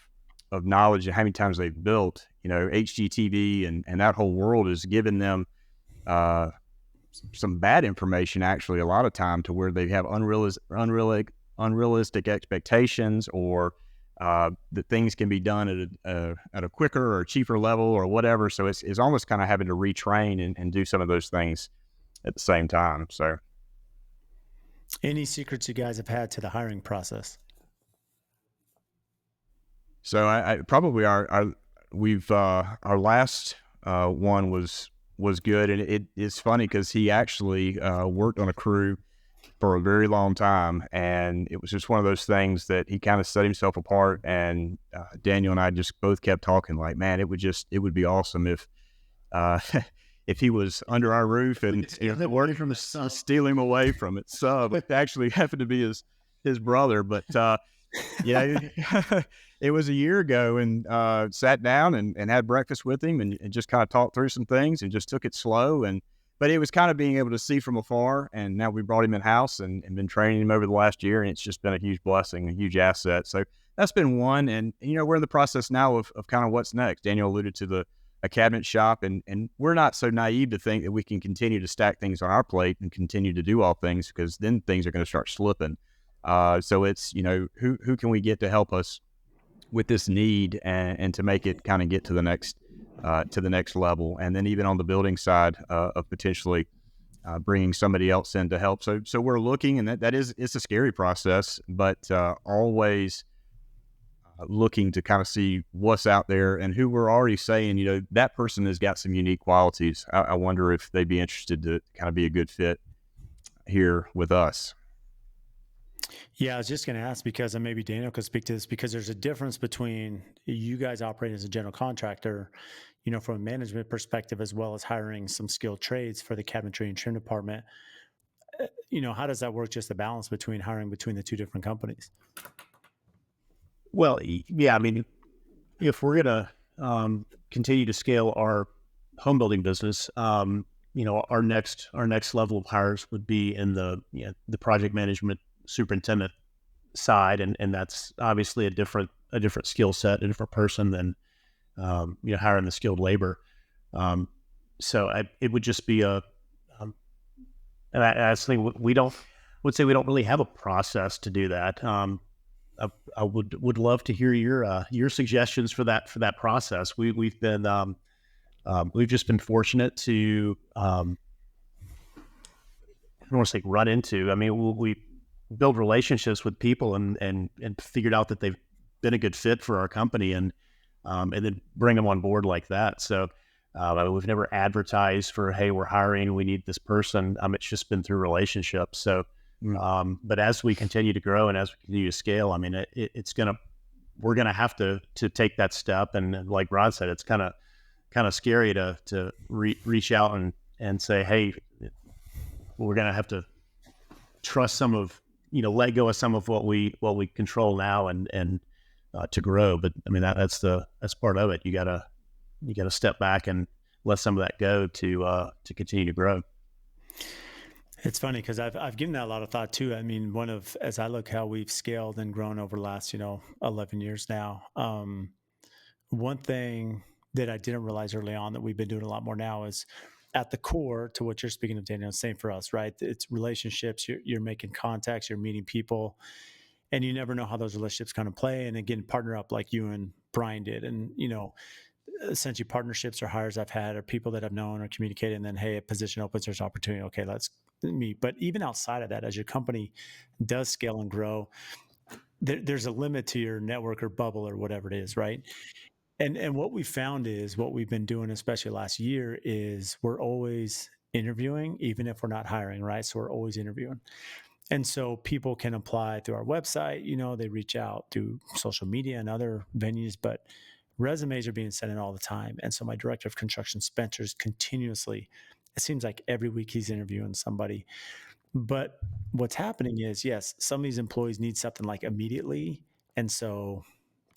knowledge and how many times they've built, you know, HGTV and that whole world is giving them some bad information, actually, a lot of time, to where they have unrealistic expectations, or that things can be done at a quicker or cheaper level or whatever. So it's almost kind of having to retrain and do some of those things at the same time. So Any secrets you guys have had to the hiring process? I probably our last one was good, and it's funny because he actually worked on a crew for a very long time, and it was just one of those things that he kind of set himself apart. And Daniel and I just both kept talking like, man, it would be awesome if if he was under our roof and Working from the sun. steal him away from it. Sub. It actually happened to be his brother, but yeah, it was a year ago, and sat down and had breakfast with him and just kind of talked through some things and just took it slow. But it was kind of being able to see from afar. And now we brought him in house and been training him over the last year, and it's just been a huge blessing, a huge asset. So that's been one. And we're in the process now of kind of what's next. Daniel alluded to a cabinet shop, and we're not so naive to think that we can continue to stack things on our plate and continue to do all things, because then things are going to start slipping. So it's, who can we get to help us with this need and to make it kind of get to the next level. And then even on the building side, of potentially bringing somebody else in to help. So we're looking, and it's a scary process, but always looking to kind of see what's out there and who we're already saying, that person has got some unique qualities. I wonder if they'd be interested to kind of be a good fit here with us. Yeah, I was just going to ask, because, and maybe Daniel could speak to this, because there's a difference between you guys operating as a general contractor, from a management perspective, as well as hiring some skilled trades for the cabinetry and trim department. How does that work? Just the balance between hiring between the two different companies? Well, yeah, I mean, if we're going to continue to scale our home building business, our next level of hires would be in the project management superintendent side, and that's obviously a different skill set, a different person than hiring the skilled labor. So it would just be and I think we don't really have a process to do that. I would love to hear your suggestions for that process. We've just been fortunate to I don't want to say run into. I mean, we build relationships with people and figured out that they've been a good fit for our company, and then bring them on board like that. So we've never advertised for, hey, we're hiring, we need this person. It's just been through relationships. So, but as we continue to grow and as we continue to scale, I mean, we're gonna have to take that step. And like Rod said, it's kind of scary to reach out and say, hey, we're gonna have to trust some of, let go of some of what we control now and to grow. But I mean, that's part of it. You gotta step back and let some of that go to continue to grow. It's funny because I've given that a lot of thought too. I mean, as I look how we've scaled and grown over the last 11 years now. One thing that I didn't realize early on that we've been doing a lot more now is, at the core to what you're speaking of, Daniel, same for us, right? It's relationships. You're making contacts. You're meeting people, and you never know how those relationships kind of play. And again, partner up like you and Bryan did, and essentially partnerships or hires I've had are people that I've known or communicated, and then, hey, a position opens, there's opportunity. Okay, let's meet. But even outside of that, as your company does scale and grow, there's a limit to your network or bubble or whatever it is, right? And what we found is, what we've been doing, especially last year, is we're always interviewing, even if we're not hiring, right? So we're always interviewing. And so people can apply through our website, they reach out through social media and other venues, but resumes are being sent in all the time. And so my director of construction, Spencer's continuously, it seems like every week he's interviewing somebody. But what's happening is, yes, some of these employees need something like immediately. And so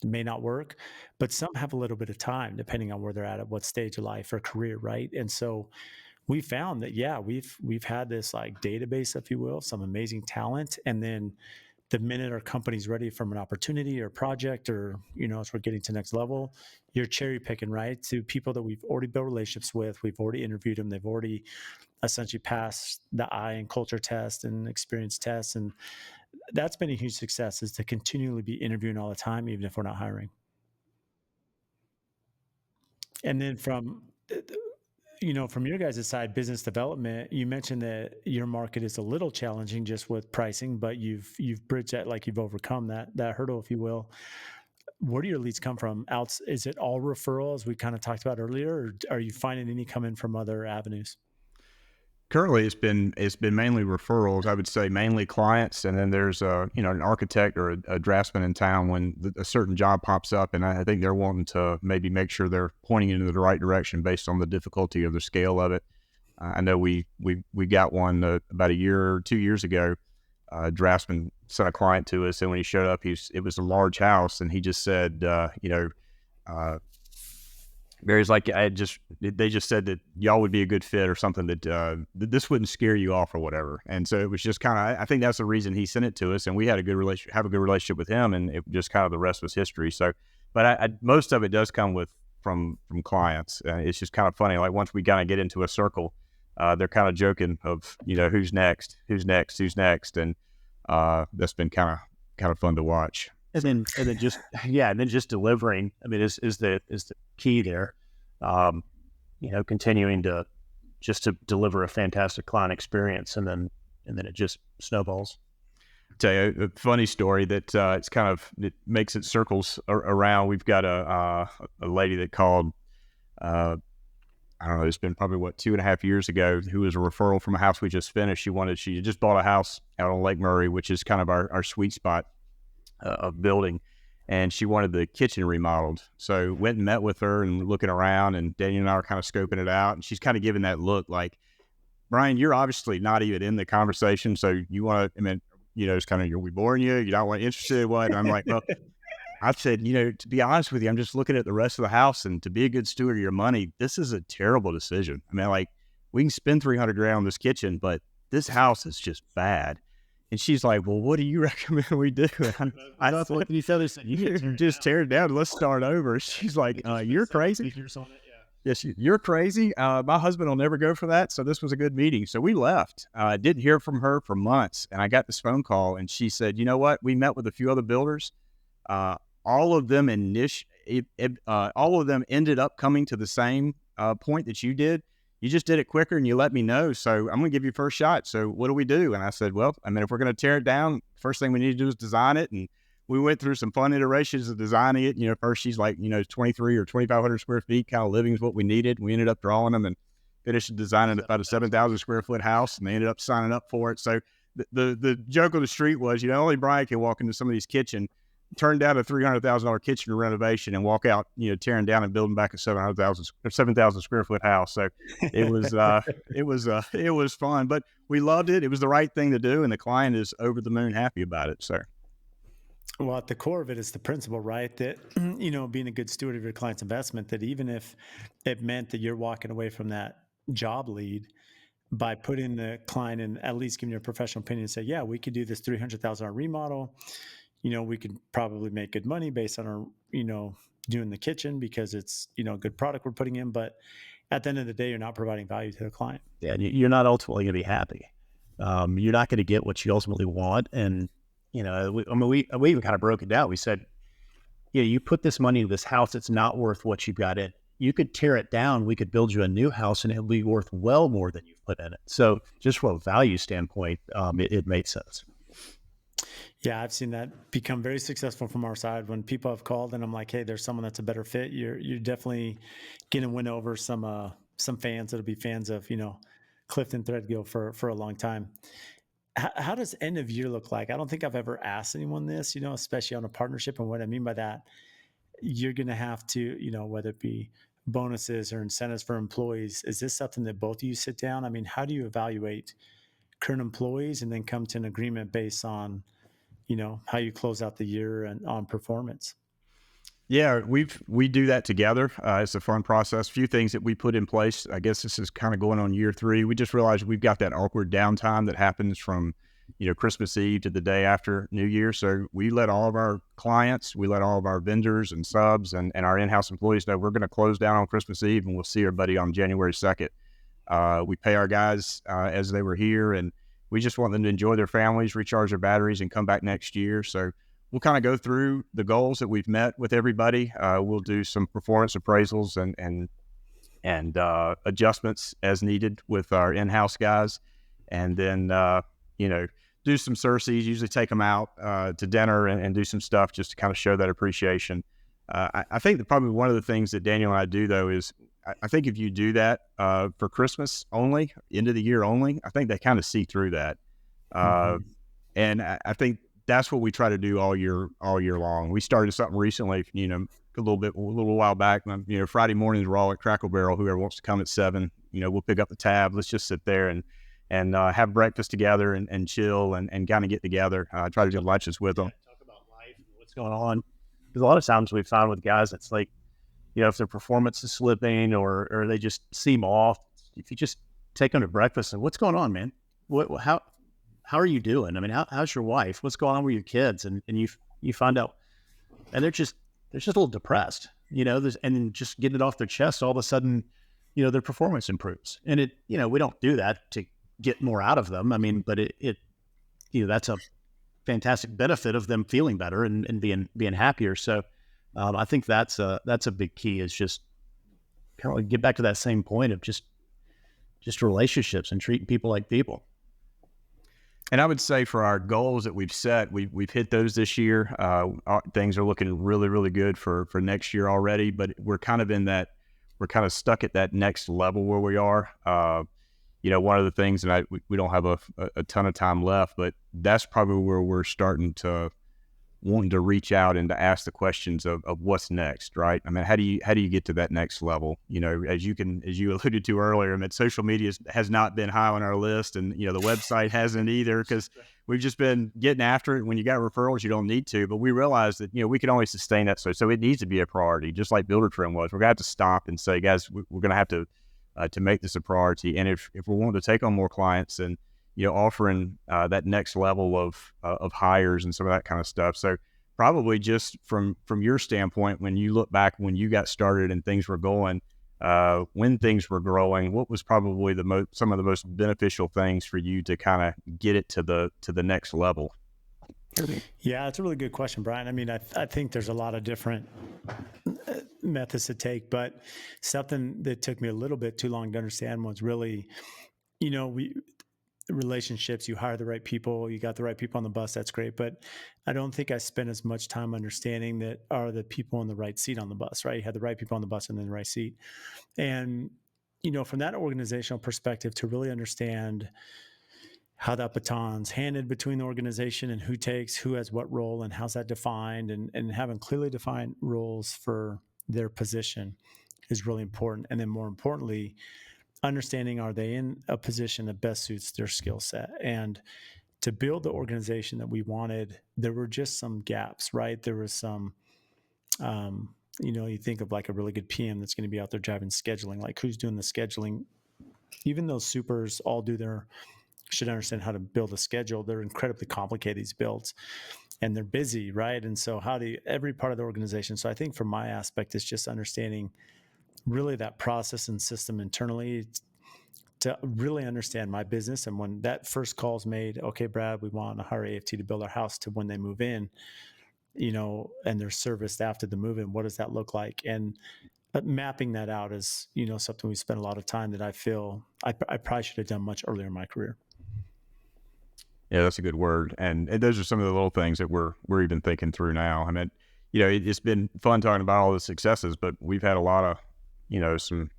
it may not work, but some have a little bit of time depending on where they're at what stage of life or career, right? And so we found that, yeah, we've had this like database, if you will, some amazing talent. And then the minute our company's ready from an opportunity or project, or, as we're getting to next level, you're cherry picking, right? To people that we've already built relationships with. We've already interviewed them. They've already essentially passed the eye and culture test and experience test. And that's been a huge success, is to continually be interviewing all the time, even if we're not hiring. And then from your guys' side, business development, you mentioned that your market is a little challenging just with pricing, but you've bridged that, like you've overcome that hurdle, if you will. Where do your leads come from? Is it all referrals we kind of talked about earlier, or are you finding any coming from other avenues? Currently, it's been mainly referrals. I would say mainly clients, and then there's an architect or a draftsman in town when a certain job pops up, and I think they're wanting to maybe make sure they're pointing into the right direction based on the difficulty of the scale of it. I know we got one about a year or 2 years ago. Draftsman sent a client to us, and when he showed up, it was a large house, and he just said, Barry's like, they just said that y'all would be a good fit or something, that this wouldn't scare you off or whatever. And so it was just kind of, I think that's the reason he sent it to us, and we had have a good relationship with him, and it just kind of, the rest was history. So, but most of it does come from clients. It's just kind of funny. Like once we kind of get into a circle, they're kind of joking of, who's next, and that's been kind of fun to watch. And then just delivering, I mean, is the key there. Continuing to deliver a fantastic client experience, and then it just snowballs. I'll tell you a funny story that it makes it circles around. We've got a lady that called, I don't know, it's been probably 2.5 years ago, who was a referral from a house we just finished. She just bought a house out on Lake Murray, which is kind of our sweet spot of building, and she wanted the kitchen remodeled. So went and met with her and looking around, and Daniel and I are kind of scoping it out, and she's kind of giving that look like, Bryan, you're obviously not even in the conversation, so you want to, I mean, it's kind of, are we boring you? You're not interested? What? And I'm like, well, I said, to be honest with you, I'm just looking at the rest of the house, and to be a good steward of your money, this is a terrible decision. I mean, like, we can spend $300,000 on this kitchen, but this house is just bad. And she's like, well, what do you recommend we do? I don't look at each other and said, you just tear it down. Let's start over. She's like, you're crazy. Yes, you're crazy. My husband will never go for that. So this was a good meeting. So we left. I didn't hear from her for months. And I got this phone call, and she said, you know what? We met with a few other builders. All of them all of them ended up coming to the same point that you did. You just did it quicker, and you let me know. So I'm going to give you first shot. So what do we do? And I said, well, I mean, if we're going to tear it down, first thing we need to do is design it. And we went through some fun iterations of designing it. First she's like, 23 or 2,500 square feet kind of living is what we needed. We ended up drawing them and finished designing about a 7,000 square foot house, and they ended up signing up for it. So the joke on the street was, only Bryan can walk into some of these kitchen, turn down a $300,000 kitchen renovation, and walk out, tearing down and building back a 7,000 square foot house. So it was, it was fun, but we loved it. It was the right thing to do, and the client is over the moon happy about it. So, well, at the core of it is the principle, right? That, being a good steward of your client's investment, that even if it meant that you're walking away from that job lead, by putting the client in, at least giving your professional opinion and say, yeah, we could do this $300,000 remodel. We could probably make good money based on our, doing the kitchen, because it's, a good product we're putting in. But at the end of the day, you're not providing value to the client. Yeah, you're not ultimately going to be happy. You're not going to get what you ultimately want. And, we even kind of broke it down. We said, you put this money into this house, it's not worth what you got in. You could tear it down. We could build you a new house, and it'll be worth well more than you've put in it. So just from a value standpoint, it made sense. Yeah, I've seen that become very successful from our side. When people have called and I'm like, hey, there's someone that's a better fit, you're definitely going to win over some fans that'll be fans of, Clifton Threadgill for a long time. How does end of year look like? I don't think I've ever asked anyone this, especially on a partnership. And what I mean by that, you're going to have to, whether it be bonuses or incentives for employees, is this something that both of you sit down? I mean, how do you evaluate current employees and then come to an agreement based on, how you close out the year and on performance? Yeah, we do that together. It's a fun process. A few things that we put in place. I guess this is kind of going on year 3. We just realized we've got that awkward downtime that happens from, Christmas Eve to the day after New Year. So we let all of our clients, we let all of our vendors and subs and our in-house employees know we're going to close down on Christmas Eve, and we'll see everybody on January 2nd. We pay our guys as they were here, and we just want them to enjoy their families, recharge their batteries, and come back next year. So we'll kind of go through the goals that we've met with everybody. We'll do some performance appraisals and adjustments as needed with our in-house guys, and then do some Cersei's, usually take them out to dinner and do some stuff just to kind of show that appreciation. I think that probably one of the things that Daniel and I do, though, is I think if you do that for Christmas only, end of the year only, I think they kind of see through that. And I think that's what we try to do all year long. We started something recently, a little while back. Friday mornings we're all at Crackle Barrel. Whoever wants to come at 7, we'll pick up the tab. Let's just sit there and have breakfast together and chill and kind of get together. Try to do lunches with them. Talk about life and what's going on. Because a lot of times we've found with guys, it's like, if their performance is slipping or they just seem off, if you just take them to breakfast and what's going on, man? How are you doing? I mean, how's your wife? What's going on with your kids? And you find out, and they're just a little depressed, and then just getting it off their chest, all of a sudden, their performance improves. And we don't do that to get more out of them. I mean, but it that's a fantastic benefit of them feeling better and being happier. So I think that's a big key, is just kind of like get back to that same point of just relationships and treating people like people. And I would say for our goals that we've set, we've hit those this year. Things are looking really, really good for next year already, but we're kind of stuck at that next level where we are. One of the things, and we don't have a ton of time left, but that's probably where we're wanting to reach out and to ask the questions of what's next, right? I mean, how do you get to that next level? As you alluded to earlier, I mean, social media has not been high on our list, and the website hasn't either, because we've just been getting after it. When you got referrals, you don't need to, but we realize that we can only sustain that, so it needs to be a priority, just like Builder Trim was. We're gonna have to stop and say, guys, we're gonna have to make this a priority, and if we're wanting to take on more clients and offering that next level of hires and some of that kind of stuff. So probably just from your standpoint, when you look back when you got started and things were going, when things were growing, what was probably some of the most beneficial things for you to kind of get it to the next level? Yeah, it's a really good question, Bryan. I mean, I think there's a lot of different methods to take, but something that took me a little bit too long to understand was really, relationships. You hire the right people, you got the right people on the bus, that's great. But I don't think I spent as much time understanding that are the people in the right seat on the bus, right? You had the right people on the bus and then the right seat. And, from that organizational perspective, to really understand how that baton's handed between the organization and who has what role and how's that defined, and having clearly defined roles for their position is really important. And then more importantly, understanding, are they in a position that best suits their skill set? And to build the organization that we wanted, there were just some gaps, right? There was some, you think of like a really good PM that's going to be out there driving scheduling, like who's doing the scheduling? Even those supers all should understand how to build a schedule. They're incredibly complicated, these builds, and they're busy, right? And so every part of the organization. So I think from my aspect, it's just understanding really that process and system internally to really understand my business. And when that first call is made, okay, Brad, we want to hire AFT to build our house, to when they move in, and they're serviced after the move in, what does that look like? And mapping that out is, something we spent a lot of time that I feel I probably should have done much earlier in my career. Yeah, that's a good word. And those are some of the little things that we're even thinking through now. I mean, it's been fun talking about all the successes, but we've had a lot of, some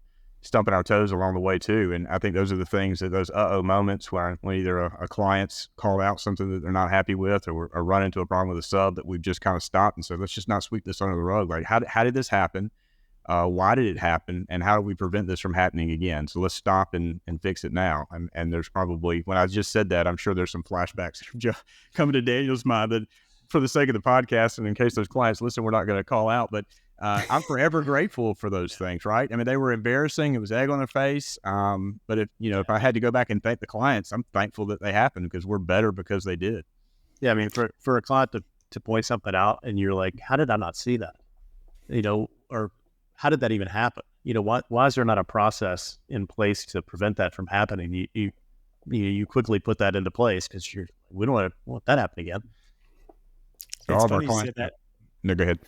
stumping our toes along the way too. And I think those are the things, that those moments when either a client's called out something that they're not happy with, or run into a problem with a sub, that we've just kind of stopped and said, let's just not sweep this under the rug. Like, how did this happen? Why did it happen? And how do we prevent this from happening again? So let's stop and fix it now. And there's probably, when I just said that, I'm sure there's some flashbacks coming to Daniel's mind, that for the sake of the podcast, and in case those clients listen, we're not going to call out, but I'm forever grateful for those things, right? I mean, they were embarrassing. It was egg on their face. But if I had to go back and thank the clients, I'm thankful that they happened, because we're better because they did. Yeah. I mean, for a client to point something out and you're like, how did I not see that? Or how did that even happen? Why is there not a process in place to prevent that from happening? you quickly put that into place because we don't want that happen again. So It's all of our funny you clients. said that. No, go ahead.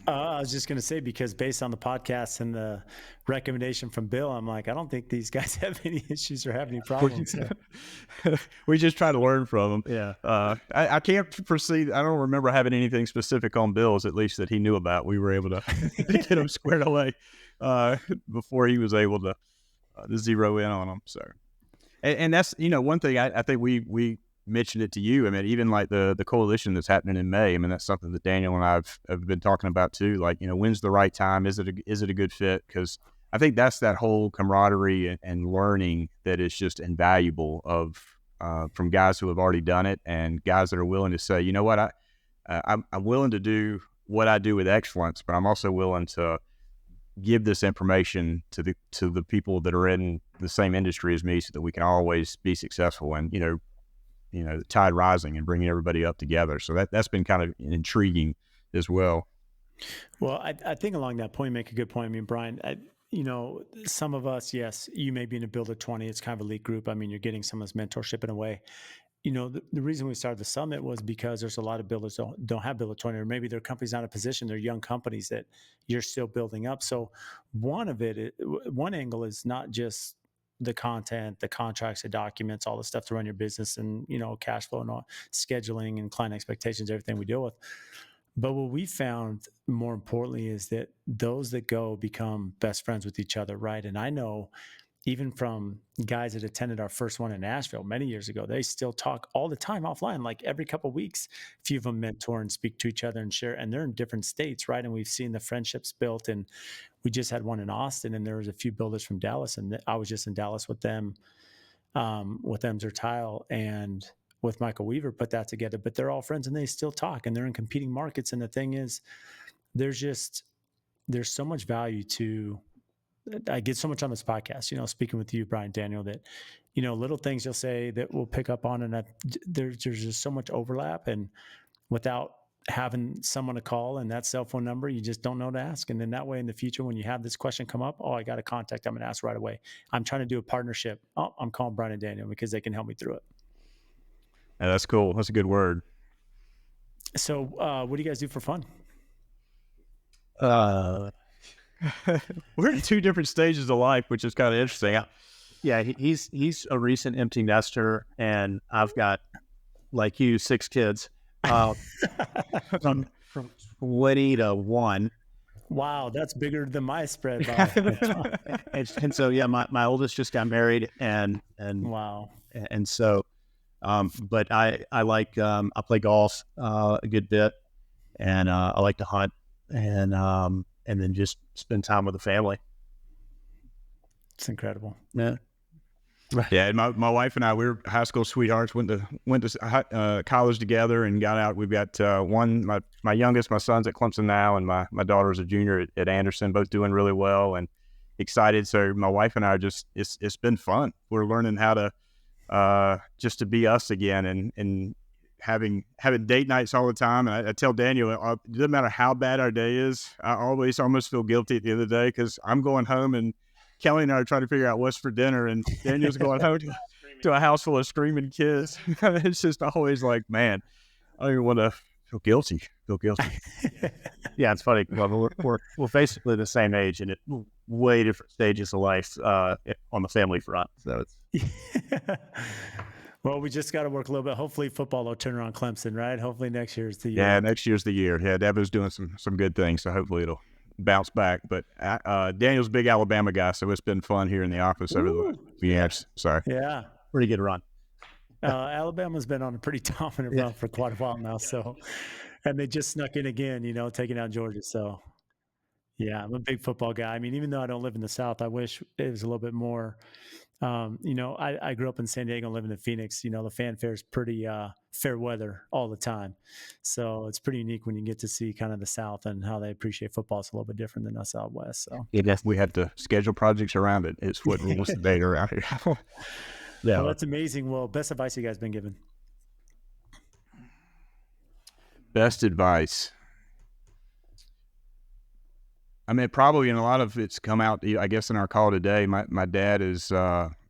I was just going to say, because based on the podcast and the recommendation from Bill, I'm like, I don't think these guys have any issues or have any problems. So. We just try to learn from them. Yeah. I can't proceed. I don't remember having anything specific on Bill's, at least that he knew about. We were able to get him squared away before he was able to zero in on them. So, and that's, one thing I think we mentioned it to you. I mean, even like the coalition that's happening in May. I mean, that's something that Daniel and I've been talking about too. Like, when's the right time? Is it a good fit? Because I think that's that whole camaraderie and learning that is just invaluable from guys who have already done it and guys that are willing to say, you know what, I'm willing to do what I do with excellence, but I'm also willing to give this information to the people that are in the same industry as me, so that we can always be successful and the tide rising and bringing everybody up together. So that's been kind of intriguing as well. Well, I think along that point, you make a good point. I mean, Bryan, some of us, yes, you may be in a Build at 20. It's kind of elite group. I mean, you're getting some of this mentorship in a way. The reason we started the summit was because there's a lot of builders don't have Build at 20, or maybe their company's not in a position. They're young companies that you're still building up. So one angle is not just the content, the contracts, the documents, all the stuff to run your business, and cash flow and all, scheduling and client expectations, everything we deal with. But what we found more importantly is that those that go become best friends with each other, right? And I know even from guys that attended our first one in Nashville many years ago, they still talk all the time offline, like every couple of weeks. A few of them mentor and speak to each other and share, and they're in different states, right? And we've seen the friendships built. And we just had one in Austin, and there was a few builders from Dallas, and I was just in Dallas with them, with Emser Tile and with Michael Weaver, put that together. But they're all friends, and they still talk, and they're in competing markets. And the thing is, there's so much value to. I get so much on this podcast, speaking with you, Bryan Daniel, that, little things you'll say that we'll pick up on, and there's just so much overlap, and without having someone to call and that cell phone number, you just don't know to ask. And then that way in the future, when you have this question come up, I got a contact, I'm going to ask right away. I'm trying to do a partnership. I'm calling Bryan and Daniel because they can help me through it. Yeah, that's cool. That's a good word. So what do you guys do for fun? We're in two different stages of life, which is kind of interesting. Yeah, he's a recent empty nester, and I've got, like you, 6 kids, from 20 to 1. Wow, that's bigger than my spread. and so yeah, my oldest just got married, and wow, and so, but I like I play golf a good bit, and I like to hunt, and then just spend time with the family. It's incredible. Yeah. Yeah, and my wife and I, we were high school sweethearts. Went to college together and got out. We've got my youngest, my son's at Clemson now, and my daughter's a junior at Anderson, both doing really well and excited. So my wife and I are just it's been fun. We're learning how to just to be us again, and having date nights all the time. And I tell Daniel, it doesn't matter how bad our day is, I always almost feel guilty at the end of the day, because I'm going home and Kelly and I are trying to figure out what's for dinner, and Daniel's going home to a house full of screaming kids. It's just always like, man, I don't even want to feel guilty. Yeah, it's funny. Well, we're basically the same age, and at way different stages of life on the family front. So it's well, we just got to work a little bit. Hopefully football will turn around Clemson, right? Hopefully next year's the year. Yeah, next year's the year. Yeah, Devin's doing some good things, so hopefully it'll bounce back. But Daniel's a big Alabama guy, so it's been fun here in the office over the years. Sorry. Yeah. Pretty good run. Alabama's been on a pretty dominant run for quite a while now. So, and they just snuck in again, taking out Georgia. So, yeah, I'm a big football guy. I mean, even though I don't live in the South, I wish it was a little bit more. I grew up in San Diego, living in Phoenix. The fanfare is pretty fair weather all the time. So it's pretty unique when you get to see kind of the South and how they appreciate football. It's a little bit different than us out West. So we had to schedule projects around it. It's what rules the day around here. Yeah, well, that's amazing. Well, best advice you guys been given? Best advice. I mean, probably, and a lot of it's come out, I guess, in our call today. My dad is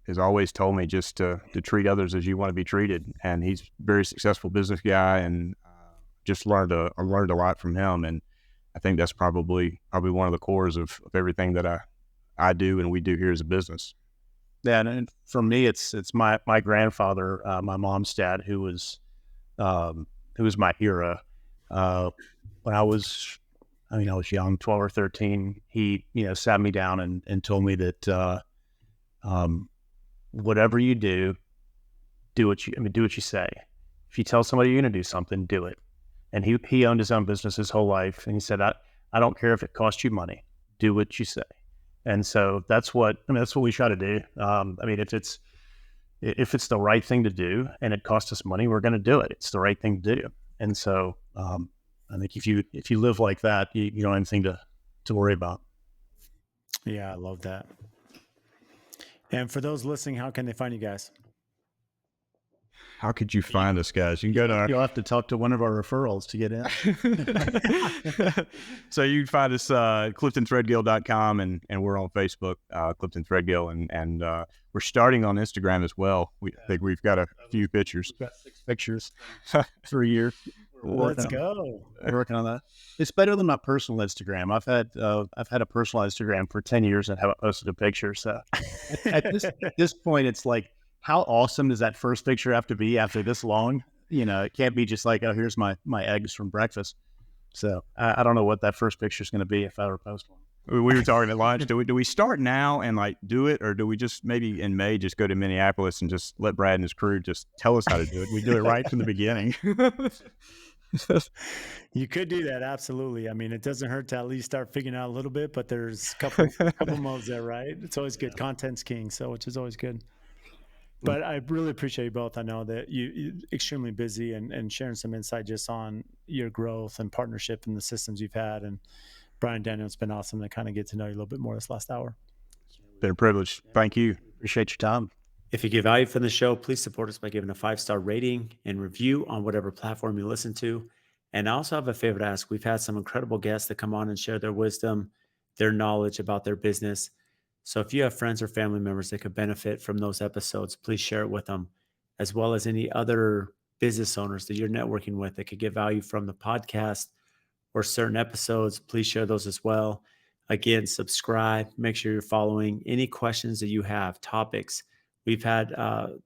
has always told me just to treat others as you want to be treated. And he's a very successful business guy, and just I learned a lot from him. And I think that's probably one of the cores of everything that I do and we do here as a business. Yeah, and for me, it's my grandfather, my mom's dad, who was my hero. When I was young, 12 or 13. He sat me down and told me that whatever you do what you say. If you tell somebody you're going to do something, do it. And he owned his own business his whole life, and he said, I don't care if it costs you money, do what you say. And so that's what we try to do. If it's the right thing to do and it costs us money, we're going to do it. It's the right thing to do. And so I think if you live like that, you don't have anything to worry about. Yeah, I love that. And for those listening, how can they find you guys? How could you find us, guys? You can go to our... You'll have to talk to one of our referrals to get in. So you can find us cliftonthreadgill.com, and we're on Facebook, Clifton Threadgill, and we're starting on Instagram as well. I think we've got a few pictures. We've got 6 pictures for a year. Let's go. We're working on that. It's better than my personal Instagram. I've had a personal Instagram for 10 years and haven't posted a picture. So at this point, it's like, how awesome does that first picture have to be after this long? It can't be just like, oh, here's my eggs from breakfast. So I don't know what that first picture is going to be if I ever post one. We were talking at lunch. Do we start now and do it, or do we just maybe in May just go to Minneapolis and just let Brad and his crew just tell us how to do it? We do it right from the beginning. You could do that, absolutely. I mean, it doesn't hurt to at least start figuring out a little bit, but there's a couple modes there, right? It's always good. Content's king, so which is always good. But I really appreciate you both. I know that you're extremely busy and sharing some insight just on your growth and partnership and the systems you've had. And Bryan, Daniel, it's been awesome to kind of get to know you a little bit more this last hour. Been a privilege. Thank you. Appreciate your time. If you get value from the show, please support us by giving a 5-star rating and review on whatever platform you listen to. And I also have a favor to ask. We've had some incredible guests that come on and share their wisdom, their knowledge about their business. So if you have friends or family members that could benefit from those episodes, please share it with them, as well as any other business owners that you're networking with that could get value from the podcast or certain episodes. Please share those as well. Again, subscribe, make sure you're following. Any questions that you have, topics. We've had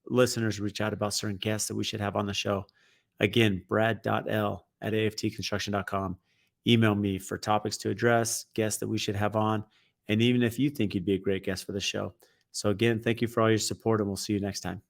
listeners reach out about certain guests that we should have on the show. Again, brad.l@aftconstruction.com. Email me for topics to address, guests that we should have on, and even if you think you'd be a great guest for the show. So again, thank you for all your support, and we'll see you next time.